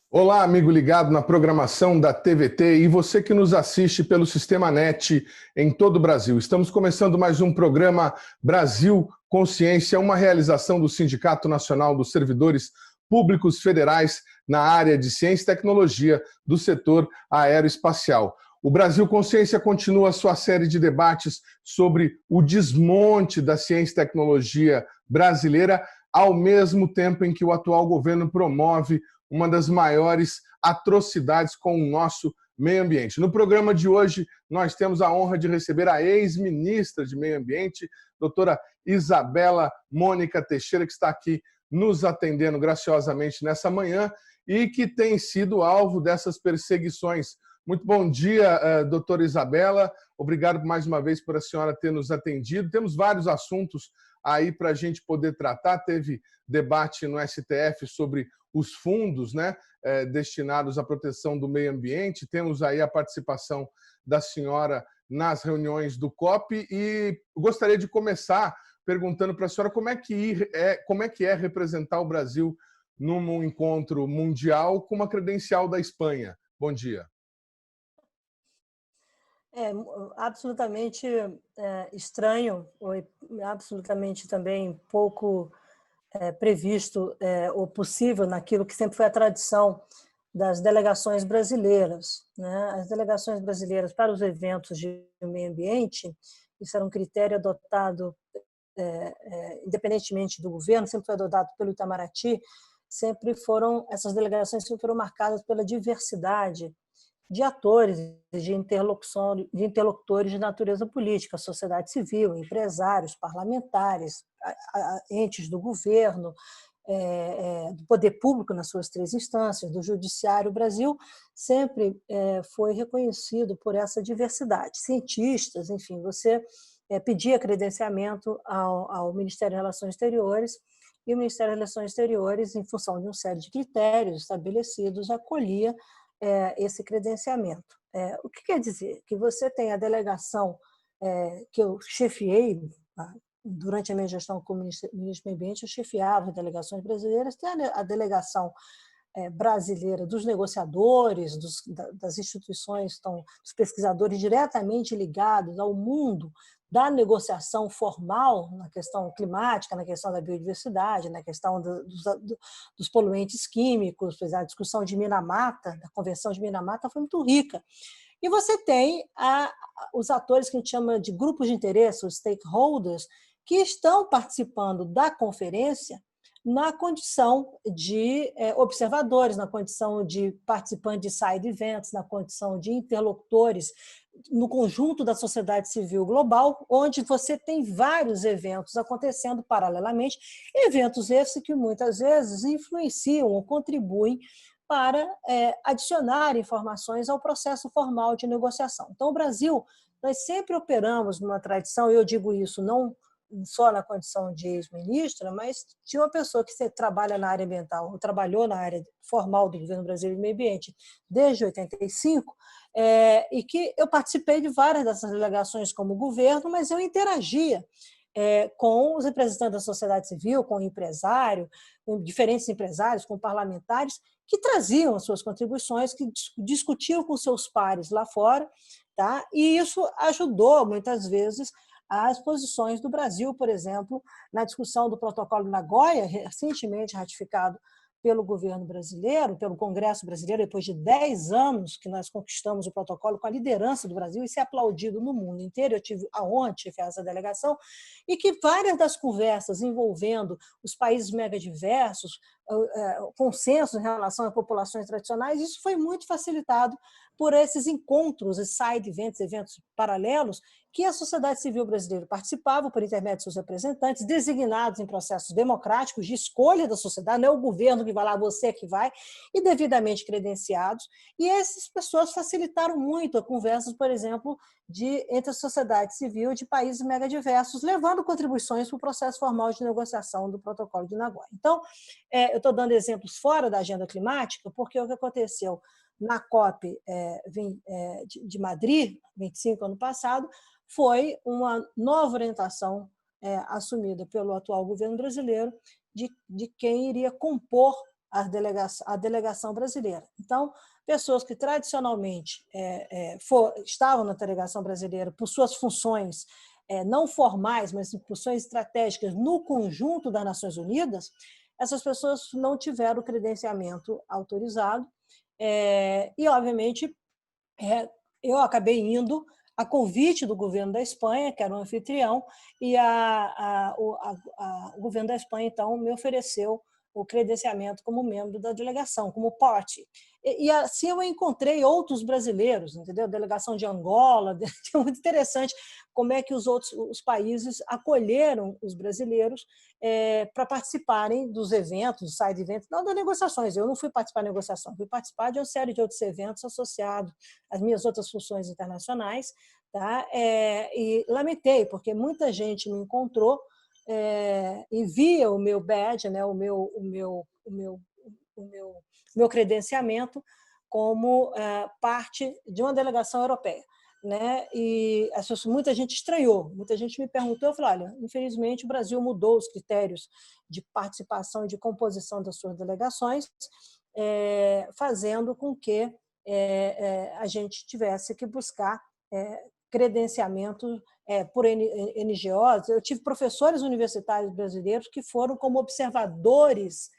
Olá, amigo ligado na programação da TVT e você que nos assiste pelo Sistema NET em todo o Brasil. Estamos começando mais um programa Brasil Consciência, uma realização do Sindicato Nacional dos Servidores Públicos Federais na área de Ciência e Tecnologia do setor aeroespacial. O Brasil Consciência continua sua série de debates sobre o desmonte da ciência e tecnologia brasileira, ao mesmo tempo em que o atual governo promove uma das maiores atrocidades com o nosso meio ambiente. No programa de hoje, nós temos a honra de receber a ex-ministra de Meio Ambiente, doutora Isabela Mônica Teixeira, que está aqui nos atendendo graciosamente nessa manhã e que tem sido alvo dessas perseguições. Muito bom dia, doutora Isabela. Obrigado mais uma vez por a senhora ter nos atendido. Temos vários assuntos aí para a gente poder tratar. Teve debate no STF sobre os fundos, né, destinados à proteção do meio ambiente. Temos aí a participação da senhora nas reuniões do COP e gostaria de começar perguntando para a senhora como é que é representar o Brasil num encontro mundial com uma credencial da Espanha. Bom dia. É absolutamente estranho, absolutamente também pouco previsto ou possível naquilo que sempre foi a tradição das delegações brasileiras, né? As delegações brasileiras para os eventos de meio ambiente, isso era um critério adotado independentemente do governo, sempre foi adotado pelo Itamaraty, essas delegações sempre foram marcadas pela diversidade de atores, de interlocutores de natureza política, sociedade civil, empresários, parlamentares, entes do governo, do poder público nas suas três instâncias, do judiciário. O Brasil sempre foi reconhecido por essa diversidade. Cientistas, enfim, você pedia credenciamento ao Ministério das Relações Exteriores, e o Ministério das Relações Exteriores, em função de uma série de critérios estabelecidos, acolhia esse credenciamento. O que quer dizer? Que você tem a delegação que eu chefiei durante a minha gestão como ministro do Meio Ambiente, eu chefiava as delegações brasileiras, tem a delegação brasileira dos negociadores, das instituições, dos pesquisadores diretamente ligados ao mundo da negociação formal na questão climática, na questão da biodiversidade, na questão dos poluentes químicos. A discussão de Minamata, da Convenção de Minamata, foi muito rica. E você tem os atores que a gente chama de grupos de interesse, os stakeholders, que estão participando da conferência na condição de observadores, na condição de participantes de side events, na condição de interlocutores no conjunto da sociedade civil global, onde você tem vários eventos acontecendo paralelamente, eventos esses que muitas vezes influenciam ou contribuem para adicionar informações ao processo formal de negociação. Então, o Brasil, nós sempre operamos numa tradição, e eu digo isso não só na condição de ex-ministra, mas de uma pessoa que trabalha na área ambiental, ou trabalhou na área formal do governo brasileiro de meio ambiente desde 85, e que eu participei de várias dessas delegações como governo, mas eu interagia com os representantes da sociedade civil, com o empresário, com diferentes empresários, com parlamentares, que traziam as suas contribuições, que discutiam com seus pares lá fora, tá? E isso ajudou, muitas vezes, as posições do Brasil, por exemplo, na discussão do Protocolo de Nagoya, recentemente ratificado pelo governo brasileiro, pelo Congresso brasileiro, depois de 10 anos que nós conquistamos o protocolo com a liderança do Brasil, e ser aplaudido no mundo inteiro. Eu tive a honra de chefiar essa delegação, e que várias das conversas envolvendo os países megadiversos, consensos em relação a populações tradicionais, isso foi muito facilitado por esses encontros, side events, eventos paralelos, que a sociedade civil brasileira participava por intermédio de seus representantes, designados em processos democráticos de escolha da sociedade, não é o governo que vai lá, você que vai, e devidamente credenciados. E essas pessoas facilitaram muito a conversas, por exemplo, entre a sociedade civil de países megadiversos, levando contribuições para o processo formal de negociação do Protocolo de Nagoya. Então, eu estou dando exemplos fora da agenda climática, porque o que aconteceu na COP de Madrid, 25, ano passado, foi uma nova orientação assumida pelo atual governo brasileiro de quem iria compor a delegação brasileira. Então, pessoas que tradicionalmente estavam na delegação brasileira por suas funções não formais, mas funções estratégicas no conjunto das Nações Unidas, essas pessoas não tiveram o credenciamento autorizado e, obviamente, eu acabei indo a convite do governo da Espanha, que era um anfitrião, e o governo da Espanha, então, me ofereceu o credenciamento como membro da delegação, como party. E assim eu encontrei outros brasileiros, entendeu? A delegação de Angola, é muito interessante como é que os países acolheram os brasileiros para participarem dos eventos, side eventos, não das negociações. Eu não fui participar da negociação, fui participar de uma série de outros eventos associados às minhas outras funções internacionais, tá? E lamentei, porque muita gente me encontrou e via o meu badge, né, o meu credenciamento como parte de uma delegação europeia, né? E muita gente estranhou, muita gente me perguntou, eu falei, olha, infelizmente o Brasil mudou os critérios de participação e de composição das suas delegações, fazendo com que a gente tivesse que buscar credenciamento por NGOs. Eu tive professores universitários brasileiros que foram como observadores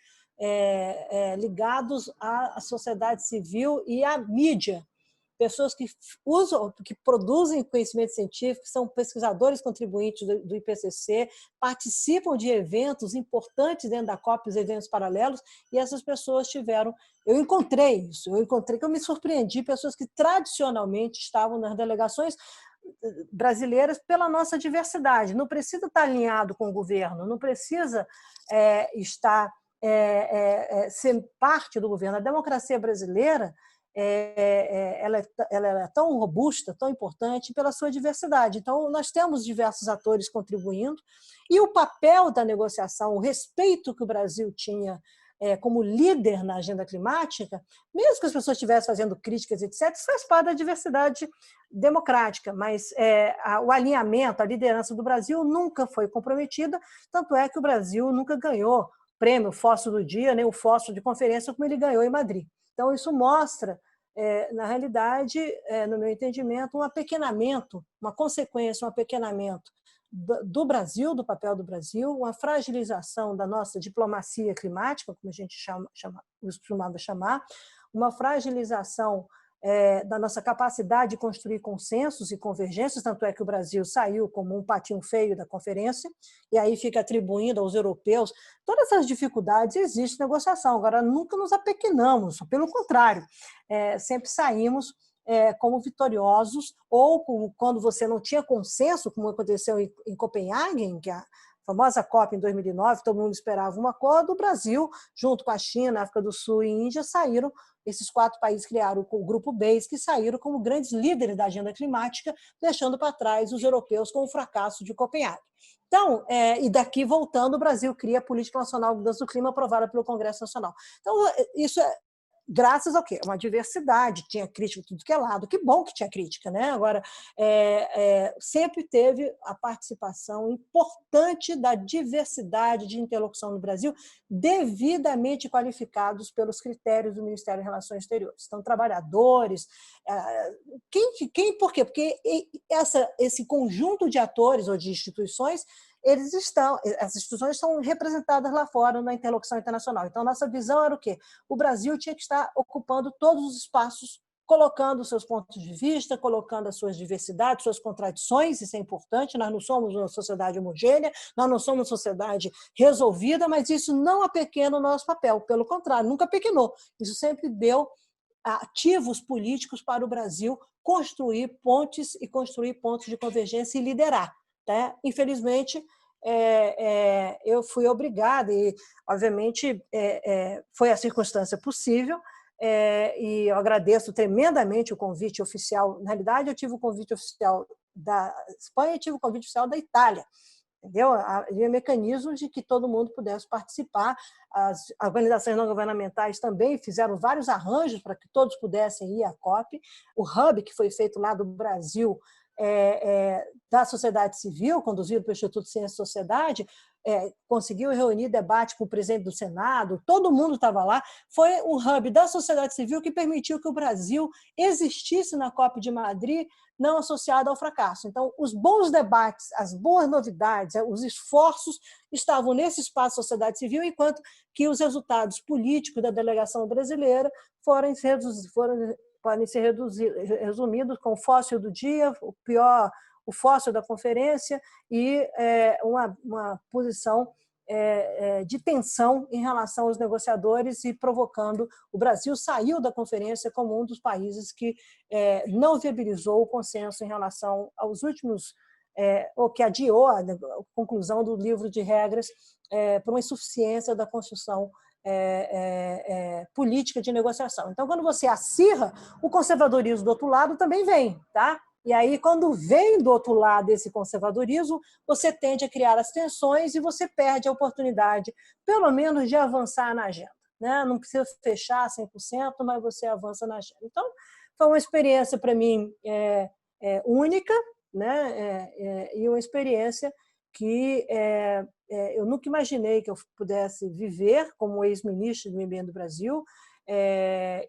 ligados à sociedade civil e à mídia, pessoas que produzem conhecimento científico, são pesquisadores contribuintes do IPCC, participam de eventos importantes dentro da COP, os eventos paralelos, e essas pessoas eu encontrei isso, que eu me surpreendi, pessoas que tradicionalmente estavam nas delegações brasileiras pela nossa diversidade. Não precisa estar alinhado com o governo, não precisa ser parte do governo. A democracia brasileira ela é tão robusta, tão importante pela sua diversidade. Então, nós temos diversos atores contribuindo e o papel da negociação, o respeito que o Brasil tinha como líder na agenda climática, mesmo que as pessoas estivessem fazendo críticas, etc., isso faz parte da diversidade democrática, mas o alinhamento, a liderança do Brasil nunca foi comprometida, tanto é que o Brasil nunca ganhou o prêmio Fósforo do Dia, nem o Fósforo de Conferência, como ele ganhou em Madrid. Então, isso mostra, na realidade, no meu entendimento, um apequenamento, uma consequência, um apequenamento do Brasil, do papel do Brasil, uma fragilização da nossa diplomacia climática, como a gente costumava chamar, uma fragilização da nossa capacidade de construir consensos e convergências, tanto é que o Brasil saiu como um patinho feio da conferência, e aí fica atribuindo aos europeus. Todas essas dificuldades existem na negociação, agora nunca nos apequenamos, pelo contrário, sempre saímos como vitoriosos, ou quando você não tinha consenso, como aconteceu em Copenhague, que a famosa COP em 2009, todo mundo esperava um acordo, o Brasil, junto com a China, África do Sul e Índia, saíram, esses 4 países criaram o Grupo BEIS, que saíram como grandes líderes da agenda climática, deixando para trás os europeus com o fracasso de Copenhague. Então, e daqui voltando, o Brasil cria a Política Nacional de Mudança do Clima aprovada pelo Congresso Nacional. Então, isso graças ao quê? Uma diversidade, tinha crítica de tudo que é lado, que bom que tinha crítica, né? Agora, sempre teve a participação importante da diversidade de interlocução no Brasil, devidamente qualificados pelos critérios do Ministério de Relações Exteriores. Então, trabalhadores, por quê? Porque esse conjunto de atores ou de instituições, as instituições estão representadas lá fora na interlocução internacional. Então, nossa visão era o quê? O Brasil tinha que estar ocupando todos os espaços, colocando seus pontos de vista, colocando as suas diversidades, suas contradições, isso é importante, nós não somos uma sociedade homogênea, nós não somos uma sociedade resolvida, mas isso não apequena o nosso papel, pelo contrário, nunca pequenou. Isso sempre deu ativos políticos para o Brasil construir pontes e construir pontos de convergência e liderar. Tá? Infelizmente, eu fui obrigada, e, obviamente, foi a circunstância possível, e eu agradeço tremendamente o convite oficial. Na realidade, eu tive o convite oficial da Espanha e tive o convite oficial da Itália. Entendeu? Havia mecanismos de que todo mundo pudesse participar. As organizações não governamentais também fizeram vários arranjos para que todos pudessem ir à COP. O hub, que foi feito lá do Brasil, da sociedade civil, conduzido pelo Instituto Ciência e Sociedade, conseguiu reunir debate com o presidente do Senado, todo mundo estava lá, foi um hub da sociedade civil que permitiu que o Brasil existisse na COP de Madrid, não associado ao fracasso. Então, os bons debates, as boas novidades, os esforços estavam nesse espaço sociedade civil, enquanto que os resultados políticos da delegação brasileira podem ser resumidos com o fóssil do dia, o fóssil da conferência e uma posição de tensão em relação aos negociadores e provocando o Brasil saiu da conferência como um dos países que não viabilizou o consenso em relação aos últimos, ou que adiou a conclusão do livro de regras por uma insuficiência da construção política de negociação. Então, quando você acirra, o conservadorismo do outro lado também vem, tá? E aí, quando vem do outro lado esse conservadorismo, você tende a criar as tensões e você perde a oportunidade, pelo menos, de avançar na agenda, né? Não precisa fechar 100%, mas você avança na agenda. Então, foi uma experiência, para mim, única, né? E uma experiência que eu nunca imaginei que eu pudesse viver como ex-ministro do MBN do Brasil,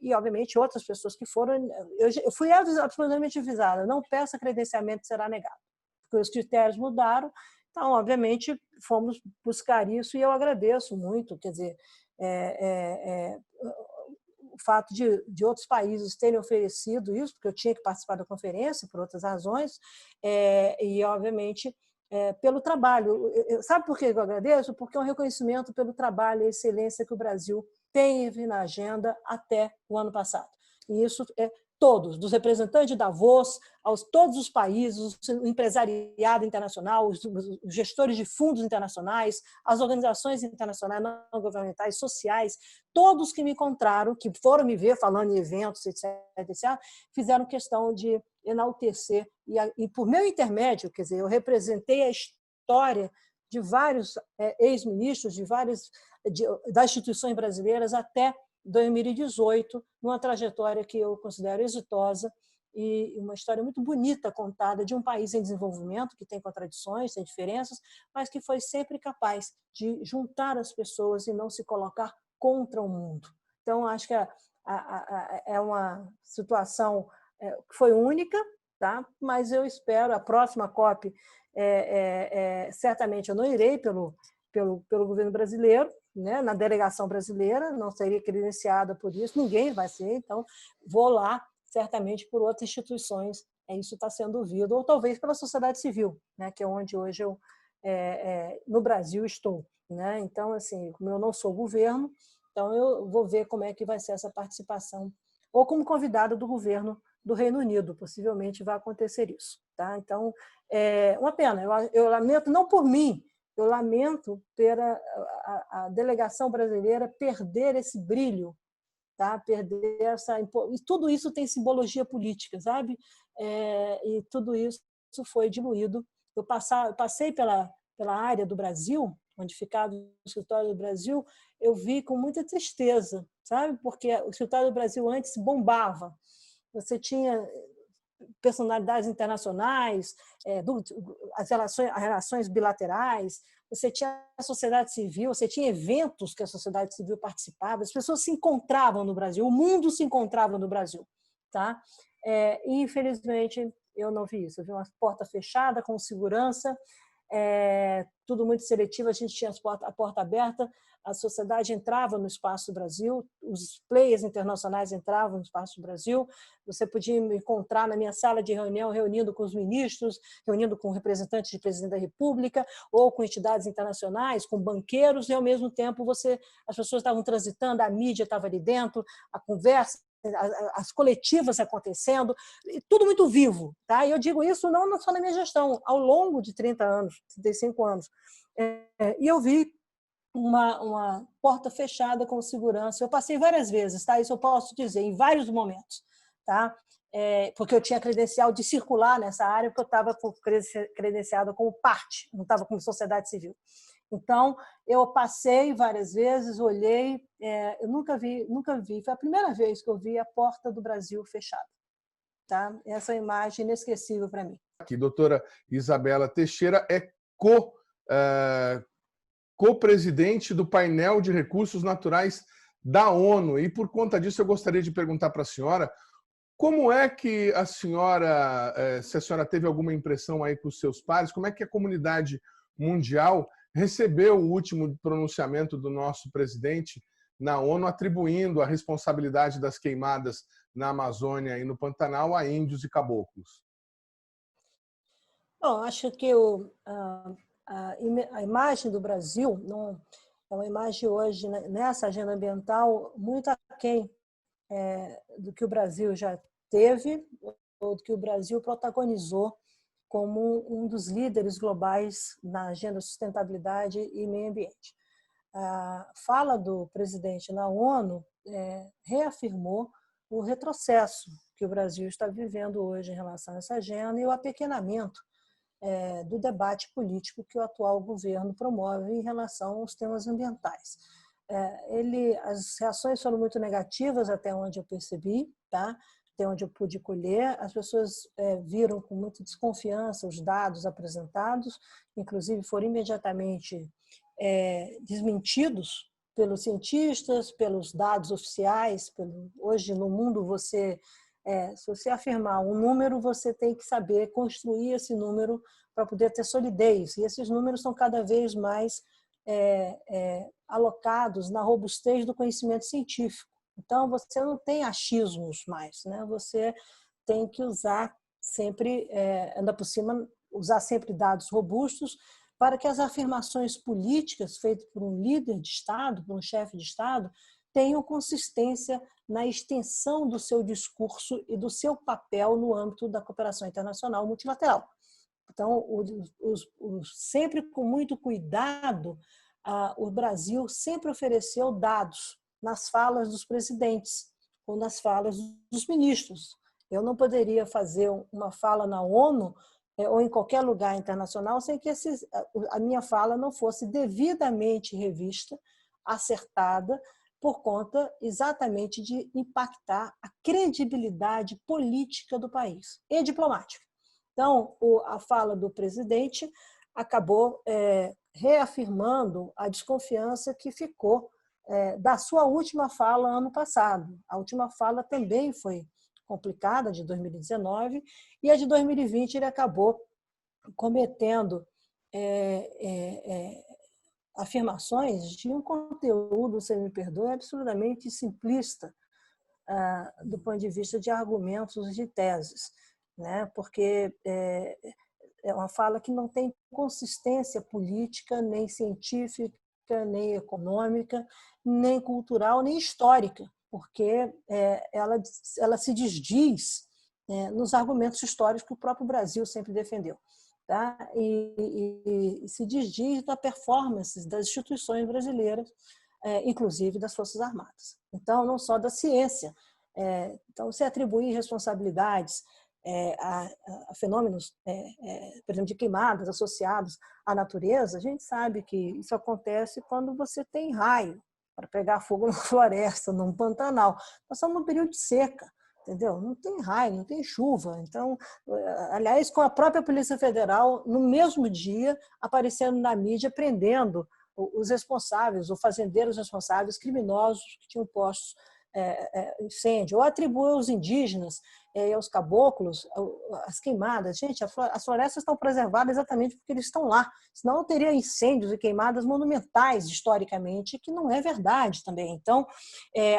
e, obviamente, outras pessoas que foram... Eu fui absolutamente avisada, não peça credenciamento, será negado, porque os critérios mudaram, então, obviamente, fomos buscar isso e eu agradeço muito, quer dizer, o fato de outros países terem oferecido isso, porque eu tinha que participar da conferência por outras razões, e, obviamente, pelo trabalho. Sabe por que eu agradeço? Porque é um reconhecimento pelo trabalho e a excelência que o Brasil teve na agenda até o ano passado. E isso é todos, dos representantes de Davos, todos os países, o empresariado internacional, os gestores de fundos internacionais, as organizações internacionais não governamentais, sociais, todos que me encontraram, que foram me ver falando em eventos, etc., fizeram questão de enaltecer. E por meu intermédio, quer dizer, eu representei a história de vários ex-ministros, das instituições brasileiras até 2018, numa trajetória que eu considero exitosa e uma história muito bonita contada de um país em desenvolvimento, que tem contradições, tem diferenças, mas que foi sempre capaz de juntar as pessoas e não se colocar contra o mundo. Então, acho que é uma situação que foi única, tá? Mas eu espero, a próxima COP, certamente eu não irei pelo governo brasileiro, né, na delegação brasileira, não seria credenciada por isso, ninguém vai ser, então vou lá, certamente por outras instituições, isso está sendo ouvido, ou talvez pela sociedade civil, né, que é onde hoje eu, no Brasil, estou. Né? Então, assim, como eu não sou governo, então eu vou ver como é que vai ser essa participação, ou como convidada do governo do Reino Unido, possivelmente vai acontecer isso. Tá? Então, uma pena, eu lamento, não por mim, eu lamento pela a delegação brasileira perder esse brilho, tá? Perder essa... E tudo isso tem simbologia política, sabe? E tudo isso foi diluído. Eu passei pela área do Brasil, onde ficava o escritório do Brasil, eu vi com muita tristeza, sabe? Porque o escritório do Brasil antes bombava. Você tinha personalidades internacionais, as relações bilaterais, você tinha a sociedade civil, você tinha eventos que a sociedade civil participava, as pessoas se encontravam no Brasil, o mundo se encontrava no Brasil. Tá? E, infelizmente, eu não vi isso. Eu vi uma porta fechada, com segurança, tudo muito seletivo, a gente tinha a porta aberta, a sociedade entrava no espaço do Brasil, os players internacionais entravam no espaço do Brasil, você podia me encontrar na minha sala de reunião, reunindo com os ministros, reunindo com representantes de presidente da República, ou com entidades internacionais, com banqueiros, e, ao mesmo tempo, as pessoas estavam transitando, a mídia estava ali dentro, a conversa, as coletivas acontecendo, tudo muito vivo. Tá? E eu digo isso não só na minha gestão, ao longo de 30 anos, 35 anos. E eu vi uma porta fechada com segurança. Eu passei várias vezes, tá? Isso eu posso dizer, em vários momentos. Tá? Porque eu tinha credencial de circular nessa área, porque eu estava credenciada como parte, não estava como sociedade civil. Então, eu passei várias vezes, olhei, eu nunca vi, foi a primeira vez que eu vi a porta do Brasil fechada. Tá? Essa é uma imagem inesquecível para mim. Aqui, doutora Isabela Teixeira é co-presidente do painel de recursos naturais da ONU. E por conta disso eu gostaria de perguntar para a senhora como é que a senhora, se a senhora teve alguma impressão aí com os seus pares, como é que a comunidade mundial recebeu o último pronunciamento do nosso presidente na ONU, atribuindo a responsabilidade das queimadas na Amazônia e no Pantanal a índios e caboclos? Bom, acho que a imagem do Brasil não, é uma imagem hoje, nessa agenda ambiental, muito aquém do que o Brasil já teve, ou do que o Brasil protagonizou como um dos líderes globais na agenda de sustentabilidade e meio ambiente. A fala do presidente na ONU reafirmou o retrocesso que o Brasil está vivendo hoje em relação a essa agenda e o apequenamento do debate político que o atual governo promove em relação aos temas ambientais. As reações foram muito negativas até onde eu percebi, tá? Até onde eu pude colher. As pessoas viram com muita desconfiança os dados apresentados, inclusive foram imediatamente desmentidos pelos cientistas, pelos dados oficiais. Hoje, no mundo, se você afirmar um número, você tem que saber construir esse número para poder ter solidez. E esses números são cada vez mais alocados na robustez do conhecimento científico. Então, você não tem achismos mais, né? Você tem que usar sempre, ainda por cima, usar sempre dados robustos para que as afirmações políticas feitas por um líder de Estado, por um chefe de Estado, tenham consistência na extensão do seu discurso e do seu papel no âmbito da cooperação internacional multilateral. Então, sempre com muito cuidado, o Brasil sempre ofereceu dados nas falas dos presidentes ou nas falas dos ministros. Eu não poderia fazer uma fala na ONU ou em qualquer lugar internacional sem que a minha fala não fosse devidamente revista, acertada, por conta exatamente de impactar a credibilidade política do país e diplomática. Então, a fala do presidente acabou reafirmando a desconfiança que ficou da sua última fala ano passado. A última fala também foi complicada, de 2019, e a de 2020 ele acabou cometendo afirmações de um conteúdo, se me perdoe, absolutamente simplista do ponto de vista de argumentos e de teses, né? Porque é uma fala que não tem consistência política, nem científica, nem econômica, nem cultural, nem histórica, porque ela se desdiz nos argumentos históricos que o próprio Brasil sempre defendeu. Tá? E se desdiz da performance das instituições brasileiras, inclusive das Forças Armadas. Então, não só da ciência. Então, se atribuir responsabilidades a fenômenos, por exemplo, de queimadas associados à natureza, a gente sabe que isso acontece quando você tem raio para pegar fogo na floresta, num Pantanal. Nós estamos num período de seca. Entendeu? Não tem raio, não tem chuva. Então, aliás, com a própria Polícia Federal, no mesmo dia, aparecendo na mídia, prendendo os responsáveis, ou fazendeiros responsáveis, criminosos que tinham postos incêndio, ou atribui aos indígenas e aos caboclos as queimadas. Gente, as florestas estão preservadas exatamente porque eles estão lá. Senão não teria incêndios e queimadas monumentais, historicamente, que não é verdade também. Então,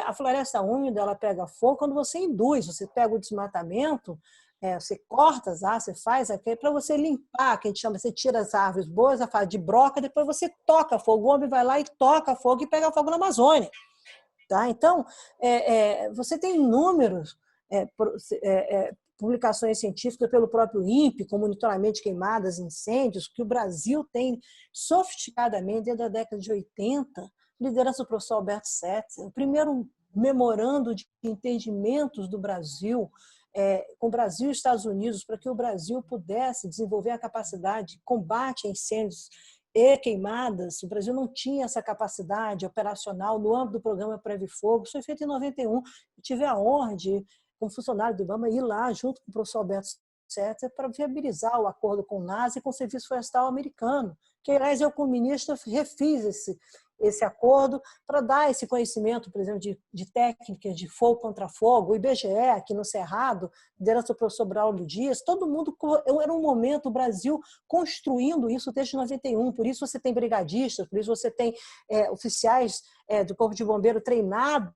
a floresta úmida, ela pega fogo quando você induz, você pega o desmatamento, você corta as árvores, você faz aquilo para você limpar, que a gente chama, você tira as árvores boas, faz de broca, depois você toca fogo. O homem vai lá e toca fogo e pega fogo na Amazônia. Tá? Então, você tem inúmeros publicações científicas pelo próprio INPE, com monitoramento de queimadas e incêndios, que o Brasil tem sofisticadamente, desde a década de 80, liderança do professor Alberto Setzer, o primeiro memorando de entendimentos do Brasil, com o Brasil e Estados Unidos, para que o Brasil pudesse desenvolver a capacidade de combate a incêndios e queimadas. O Brasil não tinha essa capacidade operacional no âmbito do programa Preve Fogo. Isso foi feito em 91. Eu tive a honra de, como funcionário do IBAMA, ir lá junto com o professor Alberto Setzer para viabilizar o acordo com o NASA e com o Serviço Florestal americano, que, aliás, eu, como ministra, refiz esse acordo para dar esse conhecimento, por exemplo, de técnicas de fogo contra fogo. O IBGE, aqui no Cerrado, liderança do professor Braulio Dias, todo mundo, era um momento, o Brasil construindo isso desde 91, por isso você tem brigadistas, por isso você tem oficiais do Corpo de Bombeiro treinados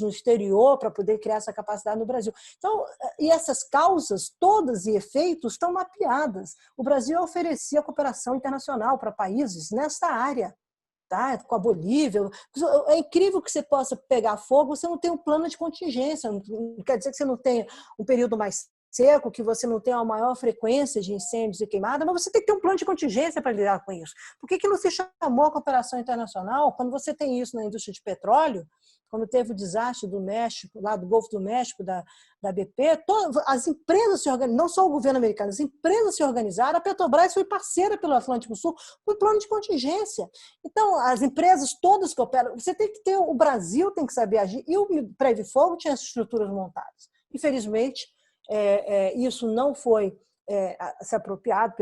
no exterior para poder criar essa capacidade no Brasil. Então, e essas causas todas e efeitos estão mapeadas. O Brasil oferecia cooperação internacional para países nesta área. Tá? Com a Bolívia. É incrível que você possa pegar fogo, você não tem um plano de contingência, não quer dizer que você não tenha um período mais seco, que você não tenha uma maior frequência de incêndios e queimadas, mas você tem que ter um plano de contingência para lidar com isso. Por que não se chamou a cooperação internacional quando você tem isso na indústria de petróleo? Quando teve o desastre do México, lá do Golfo do México, da BP, as empresas se organizaram, não só o governo americano, as empresas se organizaram, a Petrobras foi parceira pelo Atlântico Sul, foi plano de contingência. Então, as empresas todas que operam, você tem que ter, o Brasil tem que saber agir, e o Previ Fogo tinha as estruturas montadas. Infelizmente, isso não foi se apropriado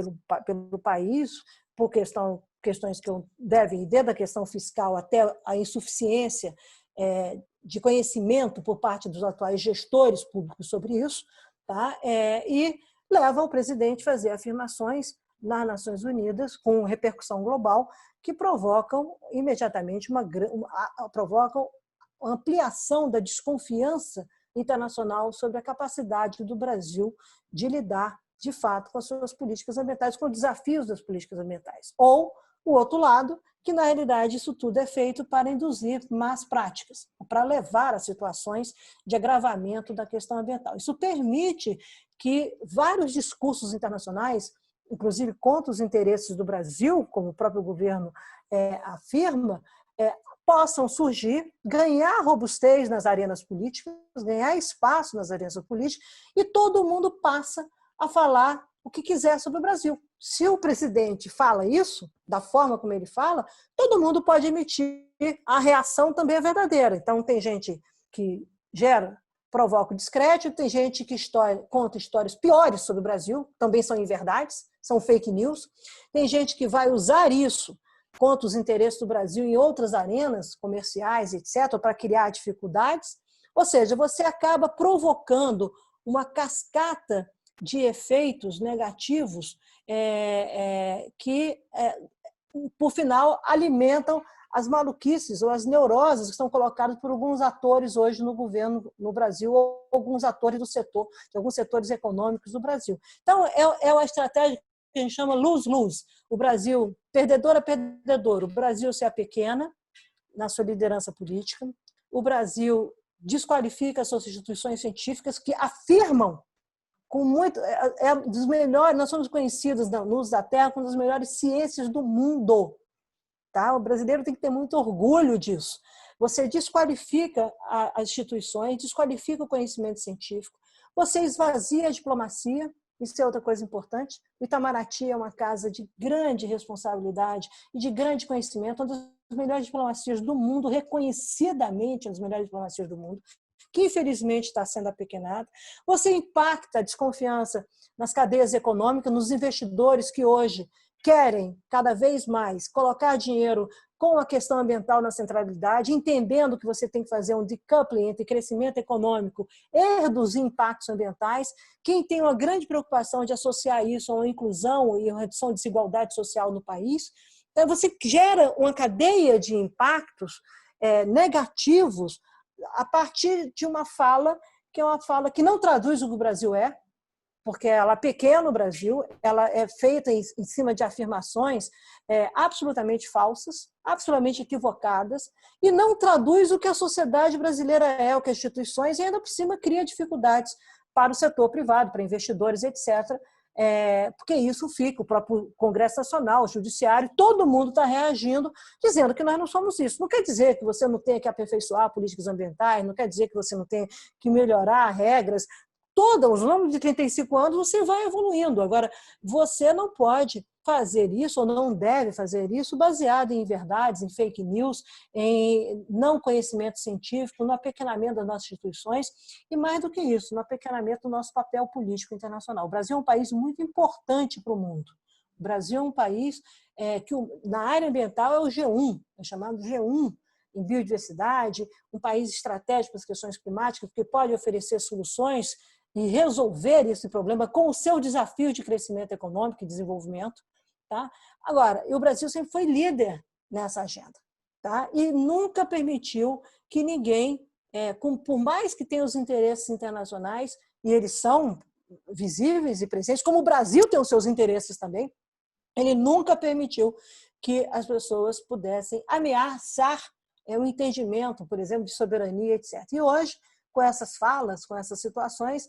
pelo país, por questões que devem ir desde a questão fiscal até a insuficiência de conhecimento por parte dos atuais gestores públicos sobre isso, tá? E leva o presidente a fazer afirmações nas Nações Unidas com repercussão global que provocam imediatamente provocam ampliação da desconfiança internacional sobre a capacidade do Brasil de lidar, de fato, com as suas políticas ambientais, com os desafios das políticas ambientais. Ou o outro lado, que na realidade isso tudo é feito para induzir más práticas, para levar a situações de agravamento da questão ambiental. Isso permite que vários discursos internacionais, inclusive contra os interesses do Brasil, como o próprio governo afirma, possam surgir, ganhar robustez nas arenas políticas, ganhar espaço nas arenas políticas, e todo mundo passa a falar o que quiser sobre o Brasil. Se o presidente fala isso, da forma como ele fala, todo mundo pode emitir, a reação também é verdadeira. Então, tem gente que provoca o descrédito, tem gente que conta histórias piores sobre o Brasil, também são inverdades, são fake news. Tem gente que vai usar isso contra os interesses do Brasil em outras arenas comerciais, etc., para criar dificuldades. Ou seja, você acaba provocando uma cascata de efeitos negativos que, por final, alimentam as maluquices ou as neuroses que são colocadas por alguns atores hoje no governo no Brasil, ou alguns atores do setor, de alguns setores econômicos do Brasil. Então, é uma estratégia que a gente chama lose-lose. O Brasil, perdedor a perdedor, o Brasil se apequena na sua liderança política, o Brasil desqualifica as suas instituições científicas que afirmam com muito, dos melhores, nós somos conhecidos na luz da Terra como das melhores ciências do mundo. Tá? O brasileiro tem que ter muito orgulho disso. Você desqualifica as instituições, desqualifica o conhecimento científico, você esvazia a diplomacia, isso é outra coisa importante. O Itamaraty é uma casa de grande responsabilidade e de grande conhecimento, uma das melhores diplomacias do mundo, reconhecidamente uma das melhores diplomacias do mundo, que infelizmente está sendo apequenada. Você impacta a desconfiança nas cadeias econômicas, nos investidores que hoje querem cada vez mais colocar dinheiro com a questão ambiental na centralidade, entendendo que você tem que fazer um decoupling entre crescimento econômico e reduzir impactos ambientais. Quem tem uma grande preocupação de associar isso a uma inclusão e uma redução de desigualdade social no país, então você gera uma cadeia de impactos negativos a partir de uma fala que é uma fala que não traduz o que o Brasil porque ela é pequena no Brasil, ela é feita em cima de afirmações absolutamente falsas, absolutamente equivocadas, e não traduz o que a sociedade brasileira o que as instituições, e ainda por cima cria dificuldades para o setor privado, para investidores, etc., porque isso fica, o próprio Congresso Nacional, o Judiciário, todo mundo está reagindo, dizendo que nós não somos isso. Não quer dizer que você não tenha que aperfeiçoar políticas ambientais, não quer dizer que você não tenha que melhorar regras. Ao longo de 35 anos você vai evoluindo. Agora, você não pode fazer isso, ou não deve fazer isso, baseado em verdades, em fake news, em não conhecimento científico, no apequenamento das nossas instituições e, mais do que isso, no apequenamento do nosso papel político internacional. O Brasil é um país muito importante para o mundo, O Brasil é um país que na área ambiental é o G1, é chamado G1 em biodiversidade, um país estratégico para as questões climáticas, que pode oferecer soluções e resolver esse problema com o seu desafio de crescimento econômico e desenvolvimento. Tá? Agora, o Brasil sempre foi líder nessa agenda, tá? E nunca permitiu que ninguém, por mais que tenha os interesses internacionais, e eles são visíveis e presentes, como o Brasil tem os seus interesses também, ele nunca permitiu que as pessoas pudessem ameaçar o entendimento, por exemplo, de soberania, etc. E hoje, com essas falas, com essas situações,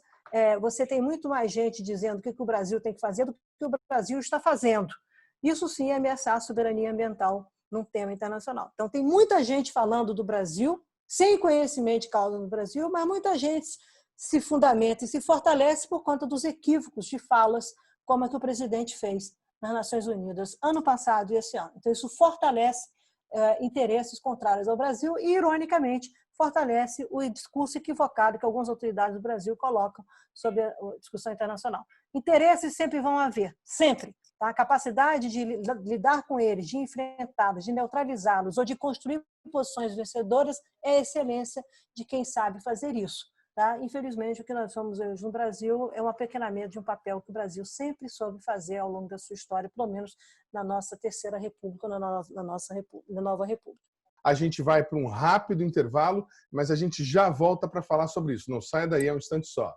você tem muito mais gente dizendo o que o Brasil tem que fazer do que o Brasil está fazendo. Isso sim é ameaçar a soberania ambiental num tema internacional. Então, tem muita gente falando do Brasil, sem conhecimento de causa no Brasil, mas muita gente se fundamenta e se fortalece por conta dos equívocos de falas, como a que o presidente fez nas Nações Unidas ano passado e esse ano. Então, isso fortalece interesses contrários ao Brasil e, ironicamente, fortalece o discurso equivocado que algumas autoridades do Brasil colocam sobre a discussão internacional. Interesses sempre vão haver, sempre. Tá? A capacidade de lidar com eles, de enfrentá-los, de neutralizá-los ou de construir posições vencedoras é a excelência de quem sabe fazer isso. Tá? Infelizmente, o que nós somos hoje no Brasil é um apequenamento de um papel que o Brasil sempre soube fazer ao longo da sua história, pelo menos na nossa terceira república, na nova república. A gente vai para um rápido intervalo, mas a gente já volta para falar sobre isso. Não saia daí, é um instante só.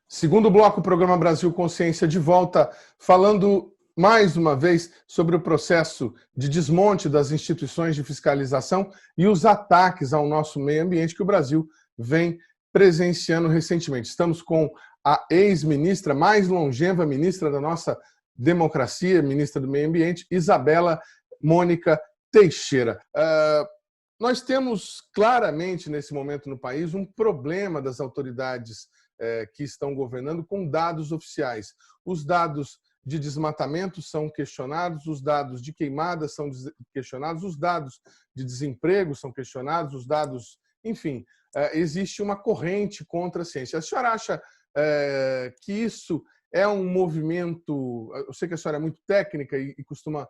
Segundo bloco, o programa Brasil Consciência de volta, falando mais uma vez sobre o processo de desmonte das instituições de fiscalização e os ataques ao nosso meio ambiente que o Brasil vem presenciando recentemente. Estamos com a ex-ministra, mais longeva ministra da nossa democracia, ministra do Meio Ambiente, Isabela Mônica Teixeira. Nós temos claramente, nesse momento no país, um problema das autoridades que estão governando com dados oficiais. Os dados de desmatamento são questionados, os dados de queimadas são questionados, os dados de desemprego são questionados, os dados... Enfim, existe uma corrente contra a ciência. A senhora acha que isso é um movimento... Eu sei que a senhora é muito técnica e costuma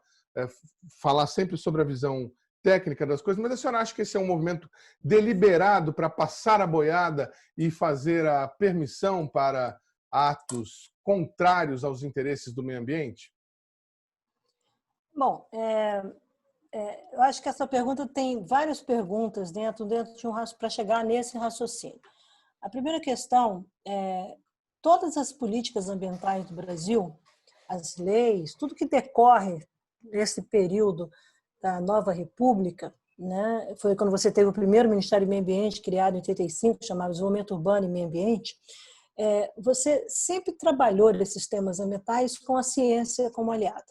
falar sempre sobre a visão técnica das coisas, mas a senhora acha que esse é um movimento deliberado para passar a boiada e fazer a permissão para atos contrários aos interesses do meio ambiente? Bom, eu acho que essa pergunta tem várias perguntas dentro de um para chegar nesse raciocínio. A primeira questão é todas as políticas ambientais do Brasil, as leis, tudo que decorre nesse período da nova república, né? Foi quando você teve o primeiro Ministério do Meio Ambiente, criado em 85, chamado Desenvolvimento Urbano e Meio Ambiente, você sempre trabalhou esses temas ambientais com a ciência como aliada.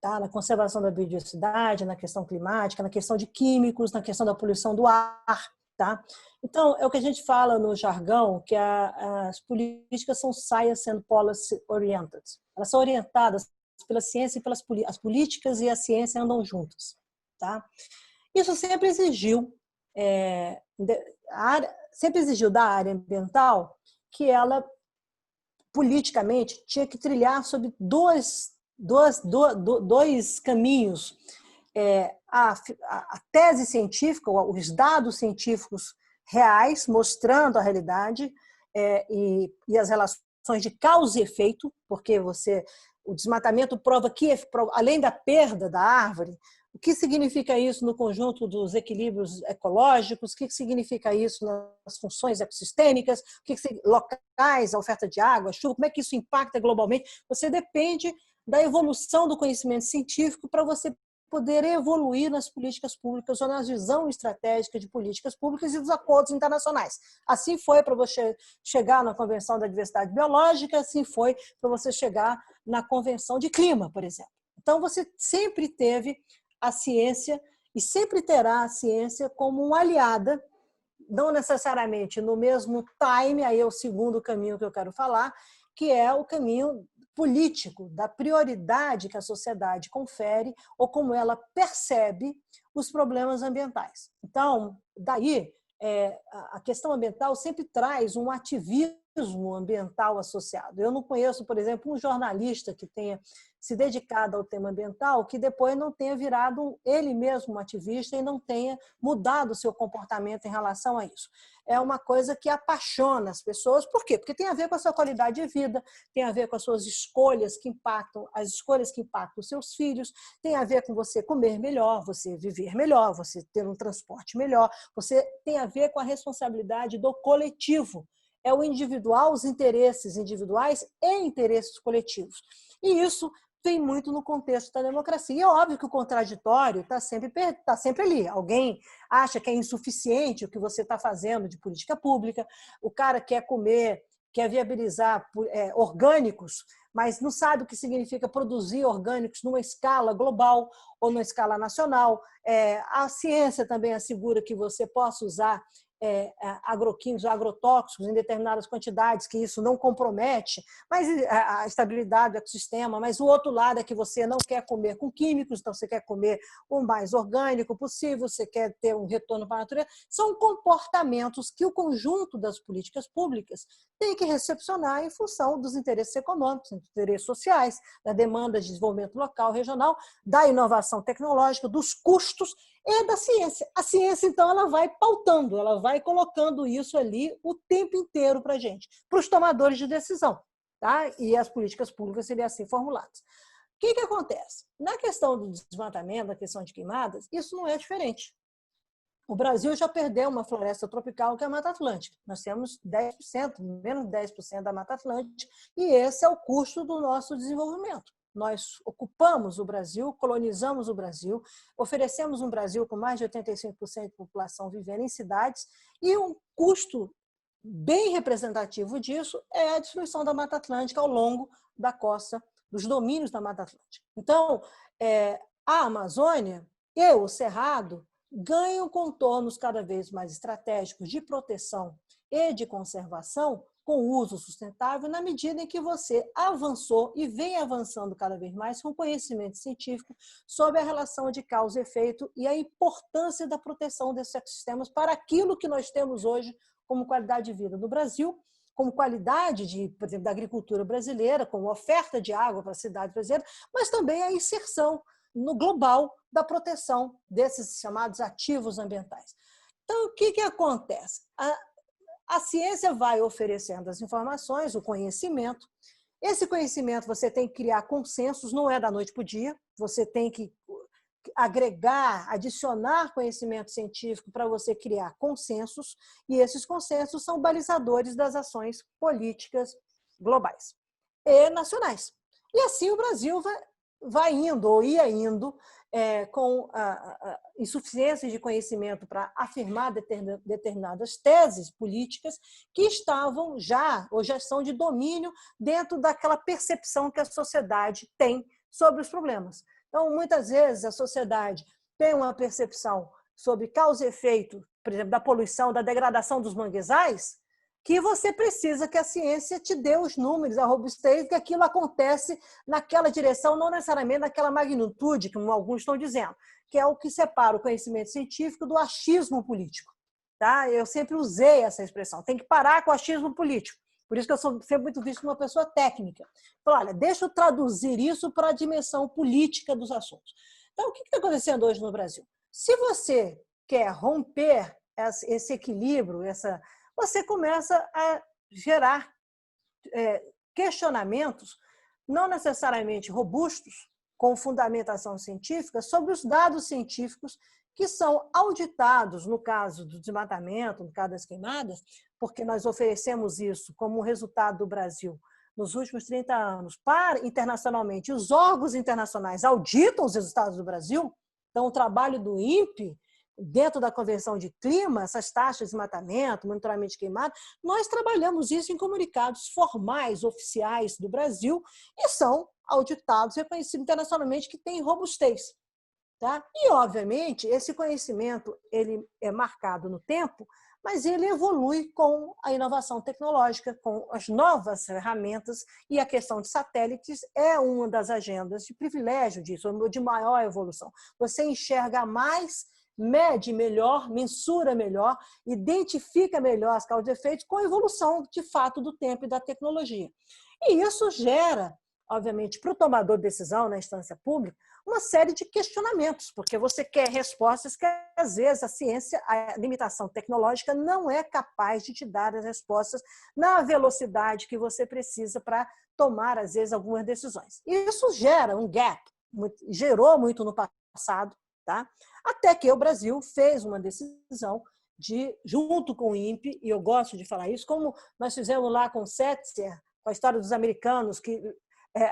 Tá? Na conservação da biodiversidade, na questão climática, na questão de químicos, na questão da poluição do ar. Tá? Então, é o que a gente fala no jargão, que as políticas são science and policy oriented. Elas são orientadas pela ciência e as políticas e a ciência andam juntas. Tá? Isso sempre exigiu da área ambiental que ela, politicamente, tinha que trilhar sobre dois caminhos. A tese científica, os dados científicos reais, mostrando a realidade e as relações de causa e efeito, porque o desmatamento prova que, além da perda da árvore, o que significa isso no conjunto dos equilíbrios ecológicos? O que significa isso nas funções ecossistêmicas? Locais, a oferta de água, chuva, como é que isso impacta globalmente? Você depende da evolução do conhecimento científico para você poder evoluir nas políticas públicas ou na visão estratégica de políticas públicas e dos acordos internacionais. Assim foi para você chegar na Convenção da Diversidade Biológica, assim foi para você chegar na Convenção de Clima, por exemplo. Então, você sempre teve a ciência e sempre terá a ciência como uma aliada, não necessariamente no mesmo time, aí é o segundo caminho que eu quero falar, que é o caminho político da prioridade que a sociedade confere ou como ela percebe os problemas ambientais. Então, daí, a questão ambiental sempre traz um ativismo ambiental associado. Eu não conheço, por exemplo, um jornalista que tenha se dedicado ao tema ambiental que depois não tenha virado ele mesmo um ativista e não tenha mudado o seu comportamento em relação a isso. É uma coisa que apaixona as pessoas. Por quê? Porque tem a ver com a sua qualidade de vida, tem a ver com as suas escolhas que impactam, as escolhas que impactam os seus filhos, tem a ver com você comer melhor, você viver melhor, você ter um transporte melhor, você tem a ver com a responsabilidade do coletivo. É o individual, os interesses individuais e interesses coletivos. E isso vem muito no contexto da democracia. E é óbvio que o contraditório está sempre ali. Alguém acha que é insuficiente o que você está fazendo de política pública, o cara quer comer, quer viabilizar orgânicos, mas não sabe o que significa produzir orgânicos numa escala global ou numa escala nacional. A ciência também assegura que você possa usar agroquímicos, agrotóxicos em determinadas quantidades, que isso não compromete mas a estabilidade do ecossistema, mas o outro lado é que você não quer comer com químicos, então você quer comer o mais orgânico possível, você quer ter um retorno para a natureza. São comportamentos que o conjunto das políticas públicas tem que recepcionar em função dos interesses econômicos, dos interesses sociais, da demanda de desenvolvimento local, regional, da inovação tecnológica, dos custos e da ciência. A ciência, então, ela vai pautando, ela vai colocando isso ali o tempo inteiro para a gente, para os tomadores de decisão. Tá? E as políticas públicas seriam assim formuladas. O que acontece? Na questão do desmatamento, na questão de queimadas, isso não é diferente. O Brasil já perdeu uma floresta tropical que é a Mata Atlântica. Nós temos 10%, menos de 10% da Mata Atlântica, e esse é o custo do nosso desenvolvimento. Nós ocupamos o Brasil, colonizamos o Brasil, oferecemos um Brasil com mais de 85% de população vivendo em cidades, e um custo bem representativo disso é a destruição da Mata Atlântica ao longo da costa, dos domínios da Mata Atlântica. Então, a Amazônia e o Cerrado ganham contornos cada vez mais estratégicos de proteção e de conservação com uso sustentável na medida em que você avançou e vem avançando cada vez mais com conhecimento científico sobre a relação de causa e efeito e a importância da proteção desses ecossistemas para aquilo que nós temos hoje como qualidade de vida no Brasil, como qualidade, por exemplo, da agricultura brasileira, como oferta de água para a cidade brasileira, mas também a inserção no global da proteção desses chamados ativos ambientais. Então, o que acontece? A ciência vai oferecendo as informações, o conhecimento. Esse conhecimento você tem que criar consensos, não é da noite para o dia, você tem que agregar, adicionar conhecimento científico para você criar consensos, e esses consensos são balizadores das ações políticas globais e nacionais. E assim o Brasil vai indo, ou ia indo, com insuficiência de conhecimento para afirmar determinadas teses políticas que estavam já, ou já são de domínio dentro daquela percepção que a sociedade tem sobre os problemas. Então, muitas vezes, a sociedade tem uma percepção sobre causa e efeito, por exemplo, da poluição, da degradação dos manguezais, que você precisa que a ciência te dê os números, a robustez, que aquilo acontece naquela direção, não necessariamente naquela magnitude, como alguns estão dizendo, que é o que separa o conhecimento científico do achismo político. Tá? Eu sempre usei essa expressão, tem que parar com o achismo político. Por isso que eu sou sempre muito visto como uma pessoa técnica. Então, olha, deixa eu traduzir isso para a dimensão política dos assuntos. Então, o que está acontecendo hoje no Brasil? Se você quer romper esse equilíbrio, você começa a gerar questionamentos não necessariamente robustos, com fundamentação científica, sobre os dados científicos que são auditados no caso do desmatamento, no caso das queimadas, porque nós oferecemos isso como resultado do Brasil nos últimos 30 anos para internacionalmente. Os órgãos internacionais auditam os resultados do Brasil, então o trabalho do INPE, dentro da Convenção de Clima, essas taxas de desmatamento, monitoramento de queimada, nós trabalhamos isso em comunicados formais, oficiais do Brasil, e são auditados, reconhecidos internacionalmente que têm robustez. Tá? E, obviamente, esse conhecimento ele é marcado no tempo, mas ele evolui com a inovação tecnológica, com as novas ferramentas, e a questão de satélites é uma das agendas de privilégio disso, de maior evolução. Você enxerga mais, mede melhor, mensura melhor, identifica melhor as causas e efeitos com a evolução, de fato, do tempo e da tecnologia. E isso gera, obviamente, para o tomador de decisão na instância pública, uma série de questionamentos, porque você quer respostas que, às vezes, a ciência, a limitação tecnológica não é capaz de te dar as respostas na velocidade que você precisa para tomar, às vezes, algumas decisões. E isso gera um gap, gerou muito no passado, tá? Até que o Brasil fez uma decisão de, junto com o INPE, e eu gosto de falar isso, como nós fizemos lá com o Setzer, com a história dos americanos, que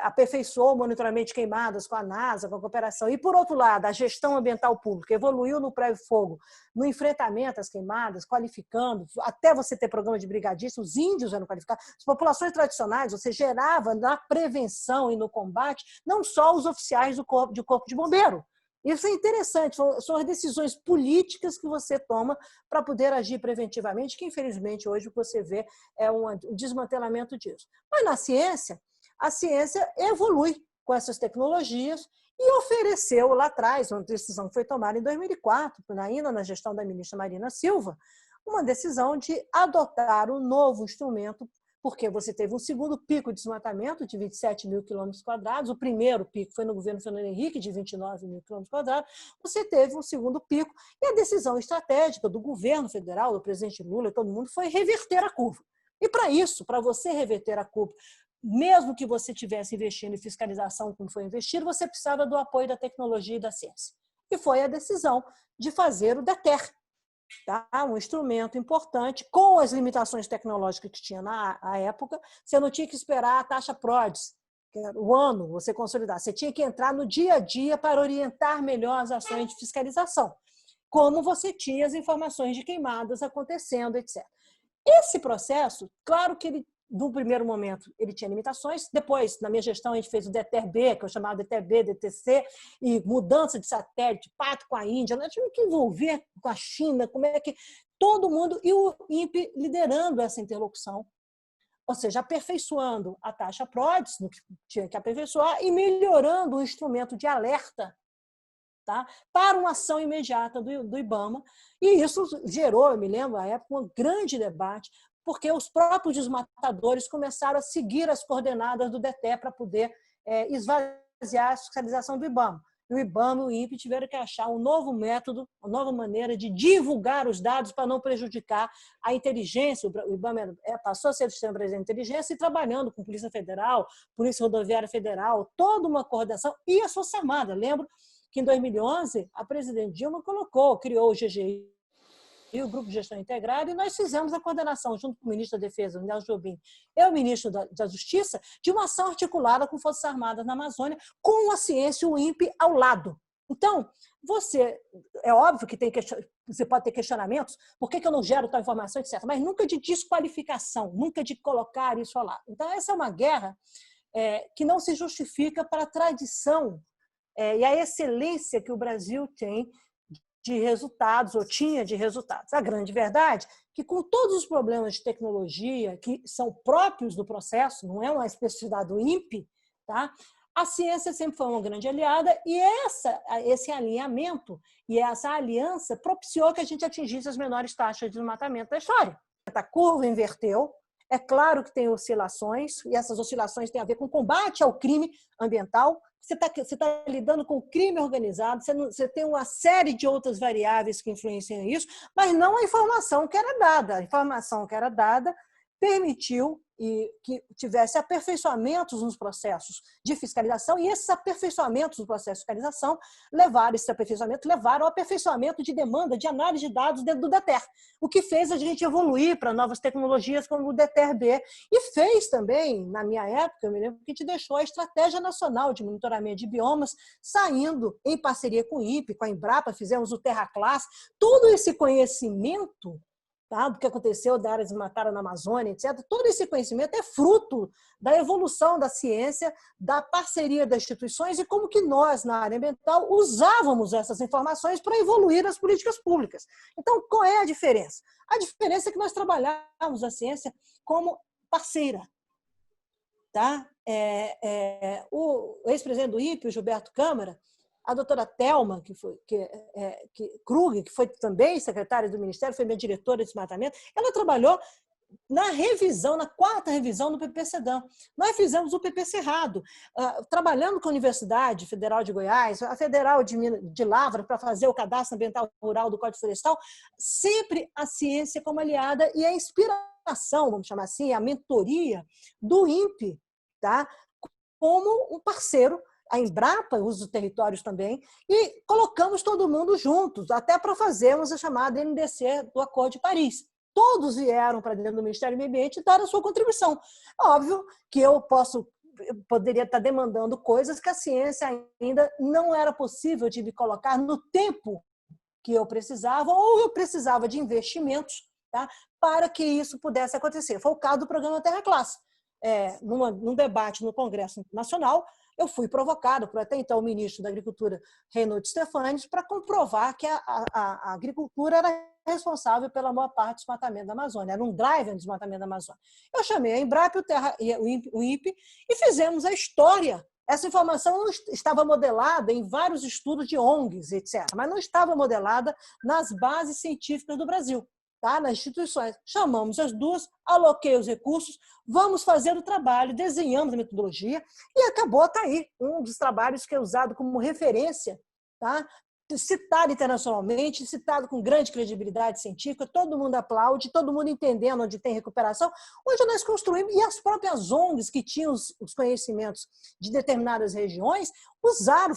aperfeiçoou o monitoramento de queimadas com a NASA, com a cooperação. E, por outro lado, a gestão ambiental pública evoluiu no pré-fogo, no enfrentamento às queimadas, qualificando, até você ter programa de brigadista, os índios eram qualificados, as populações tradicionais, você gerava na prevenção e no combate, não só os oficiais do corpo de bombeiro. Isso é interessante, são as decisões políticas que você toma para poder agir preventivamente, que, infelizmente, hoje o que você vê é um desmantelamento disso. Mas, na ciência, a ciência evolui com essas tecnologias e ofereceu lá atrás, uma decisão que foi tomada em 2004, ainda na gestão da ministra Marina Silva, uma decisão de adotar um novo instrumento, porque você teve um segundo pico de desmatamento de 27 mil quilômetros quadrados, o primeiro pico foi no governo Fernando Henrique, de 29 mil quilômetros quadrados, você teve um segundo pico, e a decisão estratégica do governo federal, do presidente Lula, todo mundo, foi reverter a curva. E para isso, para você reverter a curva, mesmo que você estivesse investindo em fiscalização como foi investido, você precisava do apoio da tecnologia e da ciência. E foi a decisão de fazer o DETER, tá? Um instrumento importante, com as limitações tecnológicas que tinha na época. Você não tinha que esperar a taxa PRODES, o ano, você consolidar. Você tinha que entrar no dia a dia para orientar melhor as ações de fiscalização, como você tinha as informações de queimadas acontecendo, etc. Esse processo, claro que ele, no primeiro momento, ele tinha limitações. Depois, na minha gestão, a gente fez o DETER-B, que eu chamava DETER-B, DTC, e mudança de satélite, pacto com a Índia. Nós tivemos que envolver com a China, como é que todo mundo, e o INPE liderando essa interlocução, ou seja, aperfeiçoando a taxa PRODES, no que tinha que aperfeiçoar, e melhorando o instrumento de alerta, tá? Para uma ação imediata do IBAMA. E isso gerou, eu me lembro, à época, um grande debate, porque os próprios desmatadores começaram a seguir as coordenadas do DETER para poder esvaziar a fiscalização do IBAMA. E o IBAMA e o INPE tiveram que achar um novo método, uma nova maneira de divulgar os dados para não prejudicar a inteligência. O IBAMA passou a ser o Sistema Brasileiro de Inteligência e trabalhando com Polícia Federal, Polícia Rodoviária Federal, toda uma coordenação, e a Força Armada. Lembro que em 2011 a presidente Dilma criou o GGI, e o Grupo de Gestão Integrada, e nós fizemos a coordenação, junto com o ministro da Defesa, Nelson Jobim, e o ministro da Justiça, de uma ação articulada com Forças Armadas na Amazônia, com a ciência e o INPE ao lado. Então, é óbvio que você pode ter questionamentos, por que eu não gero tal informação, etc., mas nunca de desqualificação, nunca de colocar isso ao lado. Então, essa é uma guerra que não se justifica para a tradição e a excelência que o Brasil tem de resultados, ou tinha de resultados. A grande verdade é que, com todos os problemas de tecnologia que são próprios do processo, não é uma especificidade do INPE, tá? A ciência sempre foi uma grande aliada, e esse alinhamento e essa aliança propiciou que a gente atingisse as menores taxas de desmatamento da história. A curva inverteu. É claro que tem oscilações, e essas oscilações têm a ver com o combate ao crime ambiental. Você está lidando com o crime organizado, você tem uma série de outras variáveis que influenciam isso, mas não a informação que era dada. A informação que era dada permitiu que tivesse aperfeiçoamentos nos processos de fiscalização, e esses aperfeiçoamentos no processo de fiscalização levaram ao aperfeiçoamento de demanda de análise de dados dentro do DETER, o que fez a gente evoluir para novas tecnologias como o DETER-B, e fez também, na minha época, eu me lembro que a gente deixou a Estratégia Nacional de Monitoramento de Biomas saindo em parceria com o INPE, com a Embrapa, fizemos o TerraClass. Todo esse conhecimento tá? Do que aconteceu da área desmatada na Amazônia, etc. Todo esse conhecimento é fruto da evolução da ciência, da parceria das instituições e como que nós, na área ambiental, usávamos essas informações para evoluir as políticas públicas. Então, qual é a diferença? A diferença é que nós trabalhamos a ciência como parceira. Tá? O ex-presidente do INPE, o Gilberto Câmara, a doutora Thelma Krug, que foi também secretária do Ministério, foi minha diretora de desmatamento, ela trabalhou na revisão, na 4ª revisão do PP-CEDAM. Nós fizemos o PP Cerrado, trabalhando com a Universidade Federal de Goiás, a Federal de Lavra, para fazer o cadastro ambiental rural do Código Florestal, sempre a ciência como aliada e a inspiração, vamos chamar assim, a mentoria do INPE, tá? Como um parceiro. A Embrapa usa os territórios também, e colocamos todo mundo juntos, até para fazermos a chamada NDC do Acordo de Paris. Todos vieram para dentro do Ministério do Meio Ambiente e dar a sua contribuição. Óbvio que eu poderia estar demandando coisas que a ciência ainda não era possível de me colocar no tempo que eu precisava, ou eu precisava de investimentos, tá, para que isso pudesse acontecer. Foi o caso do programa Terra Classe. Num debate no Congresso Nacional, eu fui provocado por até então o ministro da Agricultura, Reinaldo Stefanes, para comprovar que a agricultura era responsável pela maior parte do desmatamento da Amazônia. Era um driver no desmatamento da Amazônia. Eu chamei a Embrapa e o INPE e fizemos a história. Essa informação estava modelada em vários estudos de ONGs, etc., mas não estava modelada nas bases científicas do Brasil. Tá? Nas instituições. Chamamos as duas, aloquei os recursos, vamos fazer o trabalho, desenhamos a metodologia e acabou, tá aí, um dos trabalhos que é usado como referência, tá? Citado internacionalmente, citado com grande credibilidade científica, todo mundo aplaude, todo mundo entendendo onde tem recuperação, onde nós construímos, e as próprias ONGs que tinham os conhecimentos de determinadas regiões,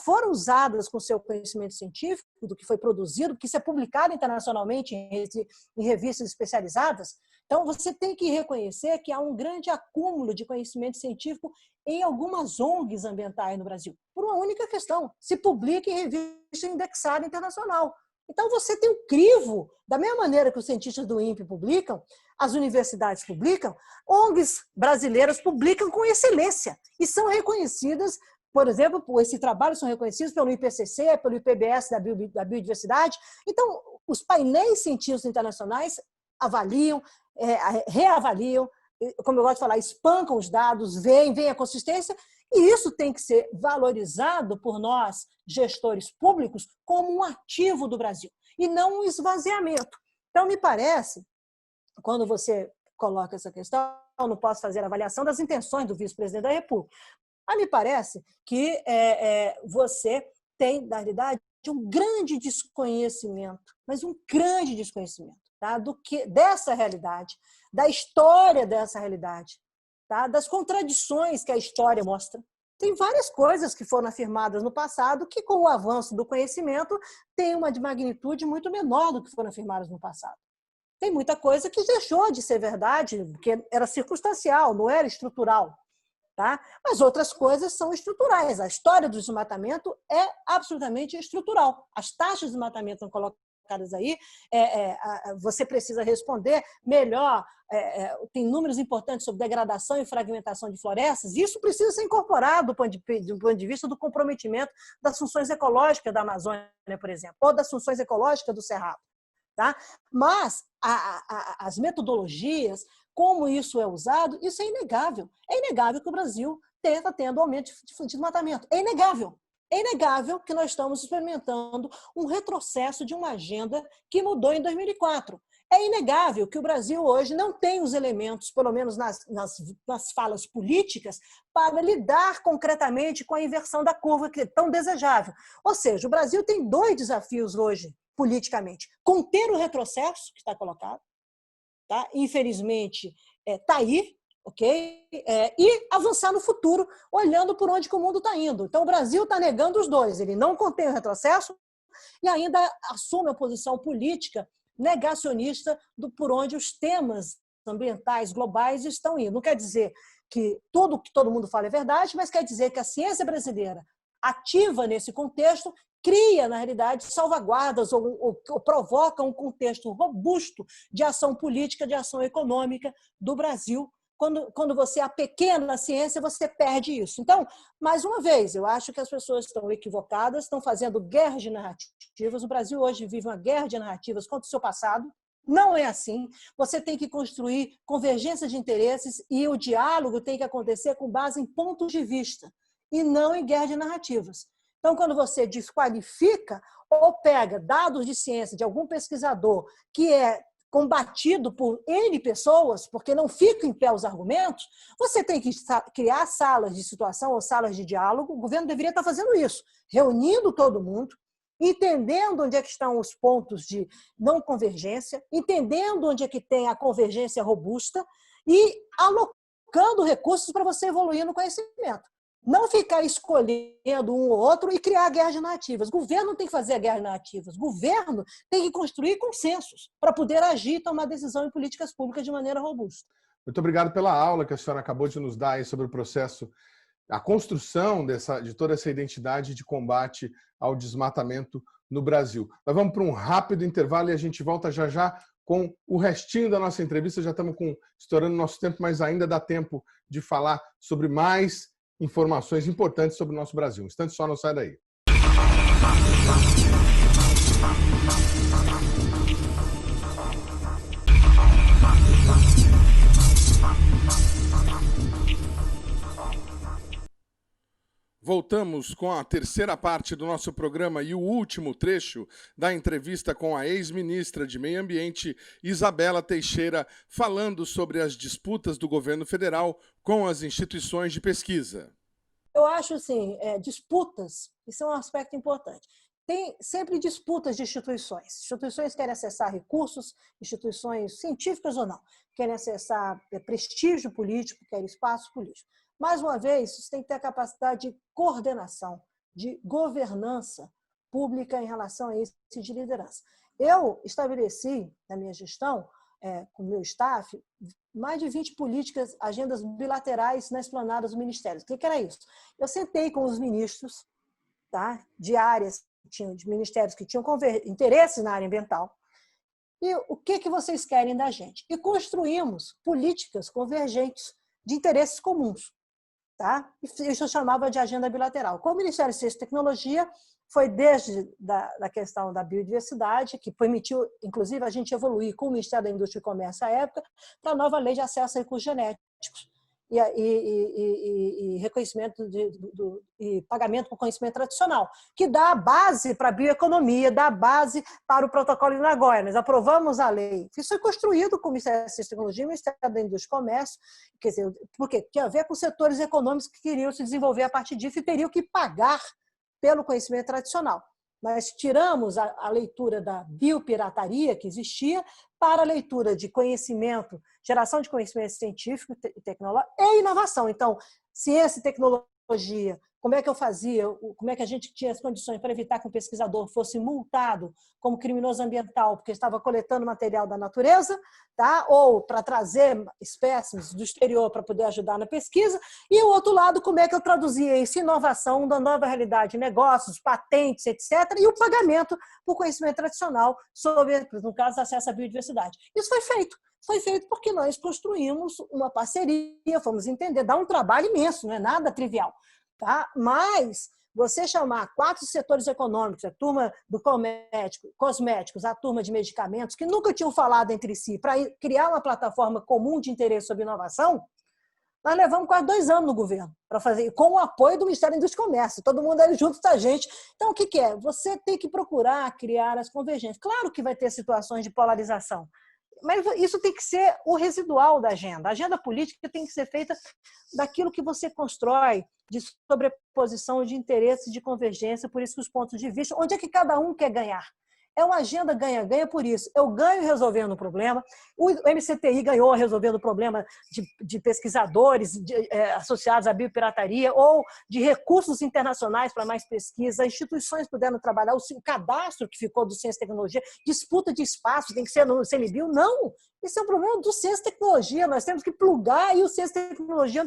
foram usadas com seu conhecimento científico, do que foi produzido, que isso é publicado internacionalmente em revistas especializadas. Então, você tem que reconhecer que há um grande acúmulo de conhecimento científico em algumas ONGs ambientais no Brasil, por uma única questão: se publica em revista indexada internacional. Então, você tem um crivo, da mesma maneira que os cientistas do INPE publicam, as universidades publicam, ONGs brasileiras publicam com excelência e são reconhecidas, por exemplo, por esse trabalho são reconhecidos pelo IPCC, pelo IPBS da biodiversidade. Então, os painéis científicos internacionais avaliam, reavaliam, como eu gosto de falar, espancam os dados, veem a consistência, e isso tem que ser valorizado por nós, gestores públicos, como um ativo do Brasil, e não um esvaziamento. Então, me parece, quando você coloca essa questão, eu não posso fazer a avaliação das intenções do vice-presidente da República, mas me parece que você tem, na realidade, um grande desconhecimento, mas um grande desconhecimento, tá? Dessa realidade, da história dessa realidade, tá? Das contradições que a história mostra. Tem várias coisas que foram afirmadas no passado que, com o avanço do conhecimento, tem uma de magnitude muito menor do que foram afirmadas no passado. Tem muita coisa que deixou de ser verdade, porque era circunstancial, não era estrutural. Tá? Mas outras coisas são estruturais. A história do desmatamento é absolutamente estrutural. As taxas de desmatamento são colocadas aí, você precisa responder melhor, tem números importantes sobre degradação e fragmentação de florestas, e isso precisa ser incorporado do ponto de vista do comprometimento das funções ecológicas da Amazônia, por exemplo, ou das funções ecológicas do Cerrado. Tá? Mas as metodologias, como isso é usado, isso é inegável. É inegável que o Brasil está tendo aumento de desmatamento. É inegável. É inegável que nós estamos experimentando um retrocesso de uma agenda que mudou em 2004. É inegável que o Brasil hoje não tem os elementos, pelo menos nas falas políticas, para lidar concretamente com a inversão da curva que é tão desejável. Ou seja, o Brasil tem 2 desafios hoje, politicamente: conter o retrocesso que está colocado, tá? Infelizmente está aí, ok? E avançar no futuro, olhando por onde que o mundo está indo. Então, o Brasil está negando os 2, ele não contém o retrocesso e ainda assume a posição política negacionista por onde os temas ambientais globais estão indo. Não quer dizer que tudo que todo mundo fala é verdade, mas quer dizer que a ciência brasileira, ativa nesse contexto, cria, na realidade, salvaguardas ou provoca um contexto robusto de ação política, de ação econômica do Brasil. Quando você apequena a ciência, você perde isso. Então, mais uma vez, eu acho que as pessoas estão equivocadas, estão fazendo guerra de narrativas. O Brasil hoje vive uma guerra de narrativas contra o seu passado. Não é assim. Você tem que construir convergência de interesses e o diálogo tem que acontecer com base em pontos de vista e não em guerra de narrativas. Então, quando você desqualifica ou pega dados de ciência de algum pesquisador que é combatido por N pessoas, porque não ficam em pé os argumentos, você tem que criar salas de situação ou salas de diálogo. O governo deveria estar fazendo isso, reunindo todo mundo, entendendo onde é que estão os pontos de não convergência, entendendo onde é que tem a convergência robusta e alocando recursos para você evoluir no conhecimento. Não ficar escolhendo um ou outro e criar guerra de narrativas. O governo não tem que fazer a guerra de narrativas. O governo tem que construir consensos para poder agir e tomar decisão em políticas públicas de maneira robusta. Muito obrigado pela aula que a senhora acabou de nos dar aí sobre o processo, a construção de toda essa identidade de combate ao desmatamento no Brasil. Nós vamos para um rápido intervalo e a gente volta já já com o restinho da nossa entrevista. Já estamos estourando nosso tempo, mas ainda dá tempo de falar sobre mais informações importantes sobre o nosso Brasil. Um instante só, não sai daí. Voltamos com a terceira parte do nosso programa e o último trecho da entrevista com a ex-ministra de Meio Ambiente, Isabela Teixeira, falando sobre as disputas do governo federal com as instituições de pesquisa. Eu acho assim, disputas, isso é um aspecto importante. Tem sempre disputas de instituições. Instituições querem acessar recursos, instituições científicas ou não, querem acessar prestígio político, querem espaço político. Mais uma vez, você tem que ter a capacidade de coordenação, de governança pública em relação a isso de liderança. Eu estabeleci, na minha gestão, com o meu staff, mais de 20 políticas, agendas bilaterais na esplanada dos ministérios. O que era isso? Eu sentei com os ministros, tá, de áreas, de ministérios que tinham interesses na área ambiental, e o que vocês querem da gente? E construímos políticas convergentes de interesses comuns. Tá? Isso eu chamava de agenda bilateral. Com o Ministério de Ciência e Tecnologia, foi desde a questão da biodiversidade, que permitiu, inclusive, a gente evoluir com o Ministério da Indústria e Comércio à época, para a nova lei de acesso a recursos genéticos e reconhecimento e pagamento por conhecimento tradicional, que dá a base para a bioeconomia, dá a base para o protocolo de Nagoya. Nós aprovamos a lei. Isso foi construído com o Ministério da Ciência e Tecnologia e o Ministério da Indústria e Comércio, quer dizer, porque tinha a ver com setores econômicos que queriam se desenvolver a partir disso e teriam que pagar pelo conhecimento tradicional. Nós tiramos a leitura da biopirataria que existia para a leitura de conhecimento, geração de conhecimento científico e tecnológico e inovação. Então, ciência e tecnologia, como é que eu fazia, como é que a gente tinha as condições para evitar que um pesquisador fosse multado como criminoso ambiental porque estava coletando material da natureza, tá? Ou para trazer espécimes do exterior para poder ajudar na pesquisa, e o outro lado, como é que eu traduzia isso em inovação da nova realidade, negócios, patentes, etc., e o pagamento por conhecimento tradicional sobre, no caso, acesso à biodiversidade. Isso foi feito. Foi feito porque nós construímos uma parceria, fomos entender, dá um trabalho imenso, não é nada trivial. Tá? Mas você chamar 4 setores econômicos, a turma do cosméticos, a turma de medicamentos, que nunca tinham falado entre si, para criar uma plataforma comum de interesse sobre inovação, nós levamos quase 2 anos no governo para fazer, com o apoio do Ministério da Indústria e Comércio, todo mundo ali junto da gente. Então, o que é? Você tem que procurar criar as convergências. Claro que vai ter situações de polarização, mas isso tem que ser o residual da agenda. A agenda política tem que ser feita daquilo que você constrói, de sobreposição de interesses, de convergência, por isso que os pontos de vista, onde é que cada um quer ganhar? É uma agenda ganha-ganha por isso. Eu ganho resolvendo o problema, o MCTI ganhou resolvendo o problema de pesquisadores associados à biopirataria ou de recursos internacionais para mais pesquisa, instituições puderam trabalhar, o cadastro que ficou do Ciência e Tecnologia, disputa de espaço, tem que ser no CNBio, não. Isso é um problema do ciência e tecnologia, nós temos que plugar e o ciência e tecnologia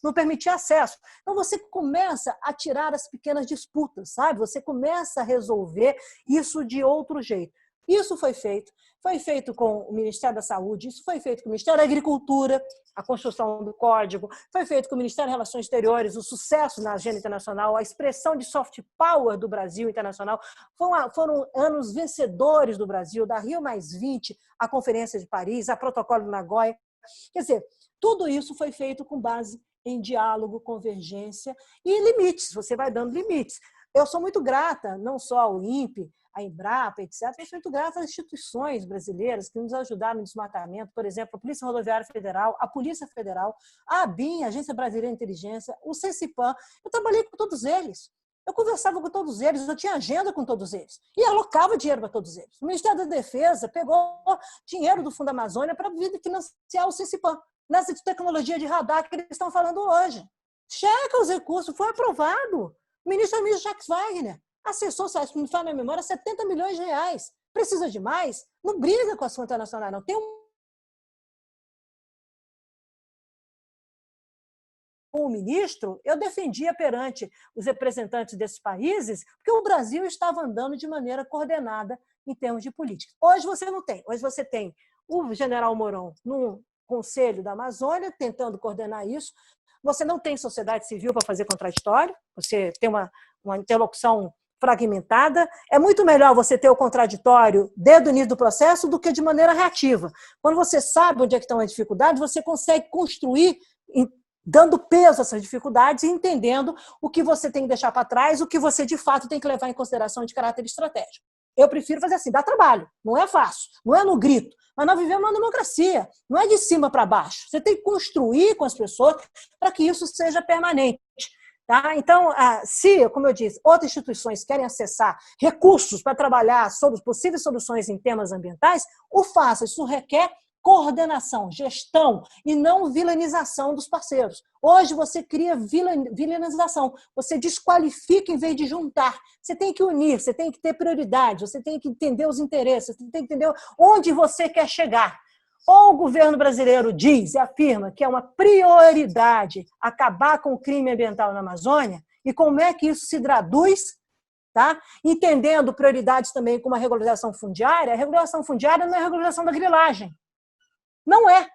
não permitir acesso. Então você começa a tirar as pequenas disputas, sabe? Você começa a resolver isso de outro jeito. Isso foi feito com o Ministério da Saúde, isso foi feito com o Ministério da Agricultura, a construção do código, foi feito com o Ministério das Relações Exteriores, o sucesso na agenda internacional, a expressão de soft power do Brasil internacional. Foram anos vencedores do Brasil, da Rio+20, a Conferência de Paris, a Protocolo de Nagoya. Quer dizer, tudo isso foi feito com base em diálogo, convergência e limites, você vai dando limites. Eu sou muito grata, não só ao INPE, a Embrapa, etc., mas muito grata às instituições brasileiras que nos ajudaram no desmatamento, por exemplo, a Polícia Rodoviária Federal, a Polícia Federal, a ABIN, a Agência Brasileira de Inteligência, o CECIPAM. Eu trabalhei com todos eles. Eu conversava com todos eles, eu tinha agenda com todos eles. E alocava dinheiro para todos eles. O Ministério da Defesa pegou dinheiro do Fundo Amazônia para financiar o CECIPAM, nessa tecnologia de radar que eles estão falando hoje. Checa os recursos, foi aprovado. O ministro Jacques Wagner acessou, se não me falha a memória, 70 milhões de reais. Precisa de mais? Não briga com a sua internacional, não. Tem o ministro, eu defendia perante os representantes desses países, porque o Brasil estava andando de maneira coordenada em termos de política. Hoje você não tem. Hoje você tem o general Mourão no Conselho da Amazônia, tentando coordenar isso. Você não tem sociedade civil para fazer contraditório, você tem uma interlocução fragmentada. É muito melhor você ter o contraditório desde o início do processo do que de maneira reativa. Quando você sabe onde é que estão as dificuldades, você consegue construir dando peso a essas dificuldades e entendendo o que você tem que deixar para trás, o que você de fato tem que levar em consideração de caráter estratégico. Eu prefiro fazer assim, dá trabalho, não é fácil, não é no grito, mas nós vivemos uma democracia, não é de cima para baixo. Você tem que construir com as pessoas para que isso seja permanente. Tá? Então, se, como eu disse, outras instituições querem acessar recursos para trabalhar sobre possíveis soluções em temas ambientais, o faça. Isso requer coordenação, gestão e não vilanização dos parceiros. Hoje você cria vilanização, você desqualifica em vez de juntar. Você tem que unir, você tem que ter prioridade, você tem que entender os interesses, você tem que entender onde você quer chegar. Ou o governo brasileiro diz e afirma que é uma prioridade acabar com o crime ambiental na Amazônia, e como é que isso se traduz, tá? Entendendo prioridades também como a regularização fundiária. A regularização fundiária não é a regularização da grilagem. Não é.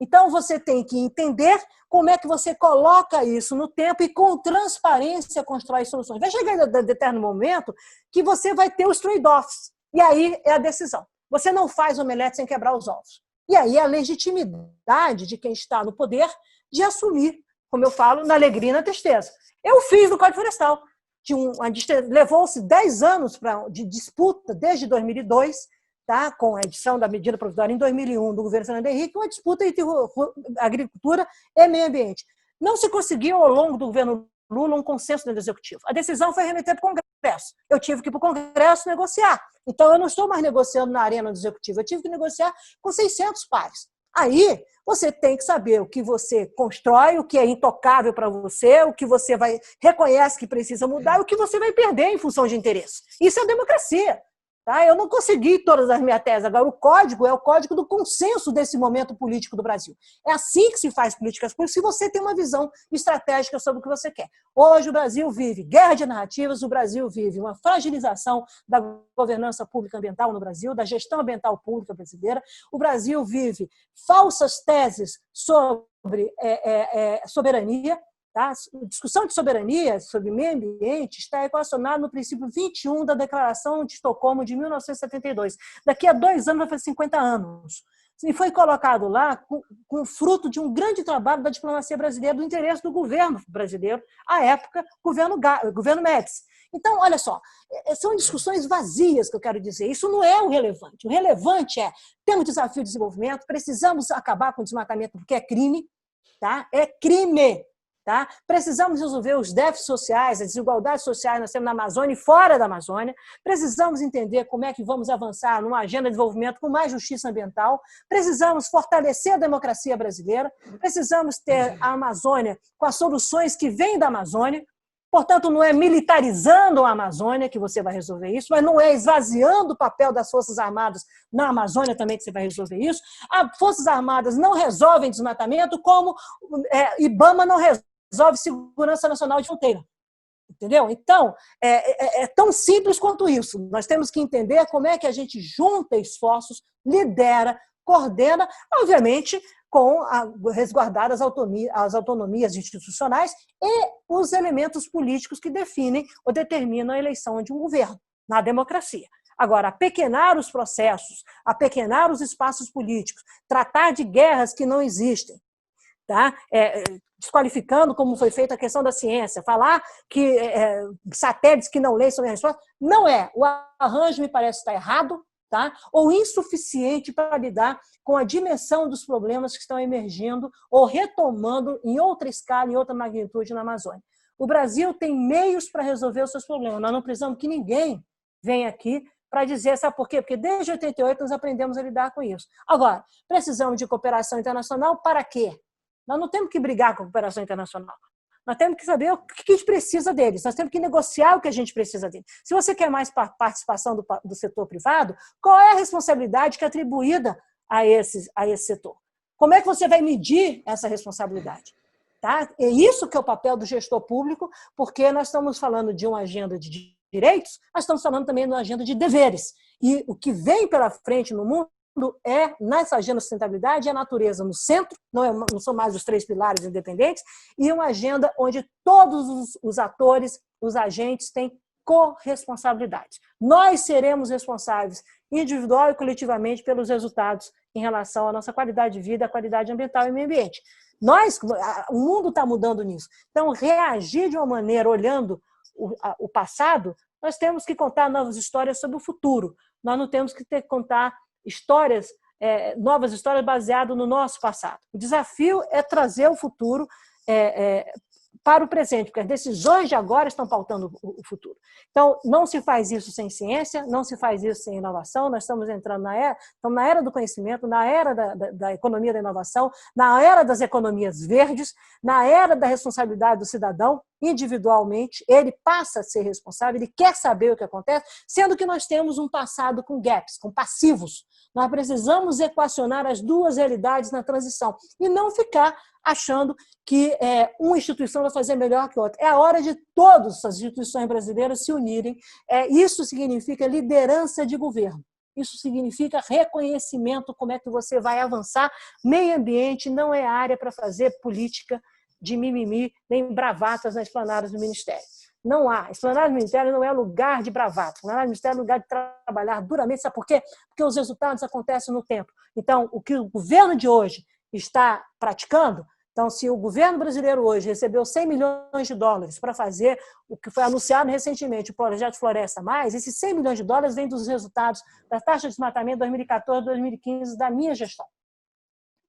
Então você tem que entender como é que você coloca isso no tempo e com transparência constrói soluções. Vai chegar em determinado momento que você vai ter os trade-offs. E aí é a decisão. Você não faz omelete sem quebrar os ovos. E aí a legitimidade de quem está no poder de assumir, como eu falo, na alegria e na tristeza. Eu fiz no Código Florestal. Levou-se 10 anos de disputa, desde 2002, tá? Com a edição da medida provisória em 2001 do governo Fernando Henrique, uma disputa entre agricultura e meio ambiente. Não se conseguiu, ao longo do governo Lula, um consenso dentro do Executivo. A decisão foi remeter para o Congresso. Eu tive que ir para o Congresso negociar. Então, eu não estou mais negociando na arena do Executivo, eu tive que negociar com 600 pares. Aí, você tem que saber o que você constrói, o que é intocável para você, o que você reconhece que precisa mudar e o que você vai perder em função de interesse. Isso é democracia. Tá? Eu não consegui todas as minhas teses. Agora, o código é o código do consenso desse momento político do Brasil. É assim que se faz políticas públicas, se você tem uma visão estratégica sobre o que você quer. Hoje, o Brasil vive guerra de narrativas, o Brasil vive uma fragilização da governança pública ambiental no Brasil, da gestão ambiental pública brasileira. O Brasil vive falsas teses sobre soberania. Tá? A discussão de soberania sobre meio ambiente está equacionada no princípio 21 da Declaração de Estocolmo de 1972. Daqui a 2 anos vai fazer 50 anos. E foi colocado lá com fruto de um grande trabalho da diplomacia brasileira, do interesse do governo brasileiro, à época, governo Médici. Então, olha só, são discussões vazias que eu quero dizer. Isso não é o relevante. O relevante é, temos desafio de desenvolvimento, precisamos acabar com o desmatamento porque é crime, tá? É crime. Tá? Precisamos resolver os déficits sociais, as desigualdades sociais que nós temos na Amazônia e fora da Amazônia. Precisamos entender como é que vamos avançar numa agenda de desenvolvimento com mais justiça ambiental. Precisamos fortalecer a democracia brasileira. Precisamos ter a Amazônia com as soluções que vêm da Amazônia. Portanto, não é militarizando a Amazônia que você vai resolver isso, mas não é esvaziando o papel das Forças Armadas na Amazônia também que você vai resolver isso. As Forças Armadas não resolvem desmatamento, como IBAMA não resolve segurança nacional de fronteira. Entendeu? Então, é tão simples quanto isso. Nós temos que entender como é que a gente junta esforços, lidera, coordena, obviamente, resguardadas as autonomias institucionais e os elementos políticos que definem ou determinam a eleição de um governo na democracia. Agora, apequenar os processos, apequenar os espaços políticos, tratar de guerras que não existem, tá? Desqualificando como foi feita a questão da ciência, falar que satélites que não leem são a resposta, não é. O arranjo me parece estar errado, tá? Ou insuficiente para lidar com a dimensão dos problemas que estão emergindo ou retomando em outra escala, em outra magnitude na Amazônia. O Brasil tem meios para resolver os seus problemas. Nós não precisamos que ninguém venha aqui para dizer, sabe por quê? Porque desde 88 nós aprendemos a lidar com isso. Agora, precisamos de cooperação internacional para quê? Nós não temos que brigar com a cooperação internacional. Nós temos que saber o que a gente precisa deles. Nós temos que negociar o que a gente precisa deles. Se você quer mais participação do setor privado, qual é a responsabilidade que é atribuída a esse setor? Como é que você vai medir essa responsabilidade? Tá? É isso que é o papel do gestor público, porque nós estamos falando de uma agenda de direitos, mas estamos falando também de uma agenda de deveres. E o que vem pela frente no mundo nessa agenda de sustentabilidade, é a natureza no centro, não são mais os 3 pilares independentes, e uma agenda onde todos os atores, os agentes, têm corresponsabilidade. Nós seremos responsáveis, individual e coletivamente, pelos resultados em relação à nossa qualidade de vida, à qualidade ambiental e meio ambiente. O mundo está mudando nisso. Então, reagir de uma maneira olhando o passado, nós temos que contar novas histórias sobre o futuro. Nós não temos que contar novas histórias baseadas no nosso passado. O desafio é trazer o futuro para o presente, porque as decisões de agora estão pautando o futuro. Então, não se faz isso sem ciência, não se faz isso sem inovação. Nós estamos entrando estamos na era do conhecimento, na era da economia da inovação, na era das economias verdes, na era da responsabilidade do cidadão, individualmente. Ele passa a ser responsável, ele quer saber o que acontece, sendo que nós temos um passado com gaps, com passivos. Nós precisamos equacionar as duas realidades na transição e não ficar achando que uma instituição vai fazer melhor que outra. É a hora de todas as instituições brasileiras se unirem. Isso significa liderança de governo. Isso significa reconhecimento, como é que você vai avançar. Meio ambiente não é área para fazer política de mimimi, nem bravatas nas esplanadas do Ministério. Não há. Esplanada do Ministério não é lugar de bravata. Esplanada do Ministério é lugar de trabalhar duramente. Sabe por quê? Porque os resultados acontecem no tempo. Então, o que o governo de hoje está praticando, então, se o governo brasileiro hoje recebeu 100 milhões de dólares para fazer o que foi anunciado recentemente, o projeto Floresta Mais, esses 100 milhões de dólares vêm dos resultados da taxa de desmatamento 2014, 2015 da minha gestão.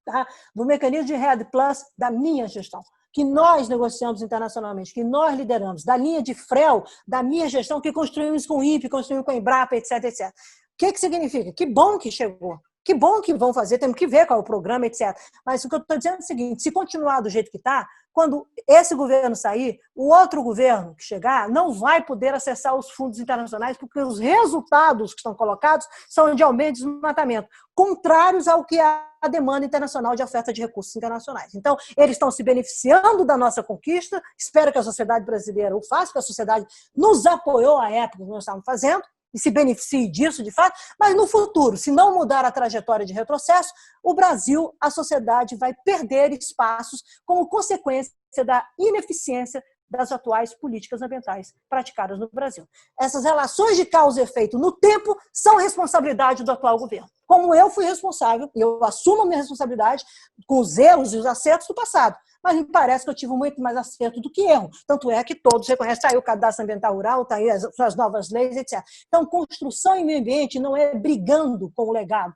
Tá? Do mecanismo de REDD Plus da minha gestão, que nós negociamos internacionalmente, que nós lideramos, da linha de FREL da minha gestão, que construímos com o INPE, construímos com a Embrapa, etc, etc. O que significa? Que bom que chegou. Que bom que vão fazer, temos que ver qual é o programa, etc. Mas o que eu estou dizendo é o seguinte, se continuar do jeito que está, quando esse governo sair, o outro governo que chegar não vai poder acessar os fundos internacionais, porque os resultados que estão colocados são de aumento de desmatamento, contrários ao que é a demanda internacional de oferta de recursos internacionais. Então, eles estão se beneficiando da nossa conquista, espero que a sociedade brasileira o faça, que a sociedade nos apoiou à época que nós estávamos fazendo, e se beneficie disso, de fato, mas no futuro, se não mudar a trajetória de retrocesso, o Brasil, a sociedade vai perder espaços como consequência da ineficiência das atuais políticas ambientais praticadas no Brasil. Essas relações de causa e efeito no tempo são responsabilidade do atual governo. Como eu fui responsável, e eu assumo a minha responsabilidade com os erros e os acertos do passado, mas me parece que eu tive muito mais acerto do que erro. Tanto é que todos reconhecem, está aí o cadastro ambiental rural, está aí as novas leis, etc. Então, construção em meio ambiente não é brigando com o legado.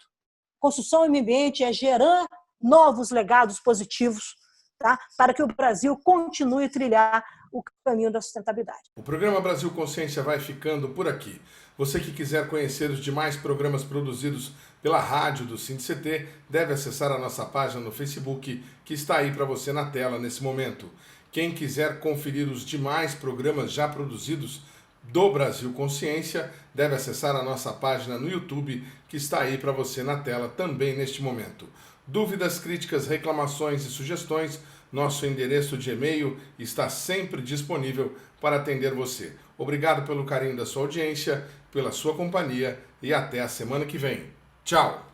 Construção em meio ambiente é gerar novos legados positivos, tá? Para que o Brasil continue a trilhar o caminho da sustentabilidade. O programa Brasil Consciência vai ficando por aqui. Você que quiser conhecer os demais programas produzidos pela rádio do SINDICT, deve acessar a nossa página no Facebook, que está aí para você na tela nesse momento. Quem quiser conferir os demais programas já produzidos do Brasil Consciência, deve acessar a nossa página no YouTube, que está aí para você na tela também neste momento. Dúvidas, críticas, reclamações e sugestões, nosso endereço de e-mail está sempre disponível para atender você. Obrigado pelo carinho da sua audiência, pela sua companhia e até a semana que vem. Tchau!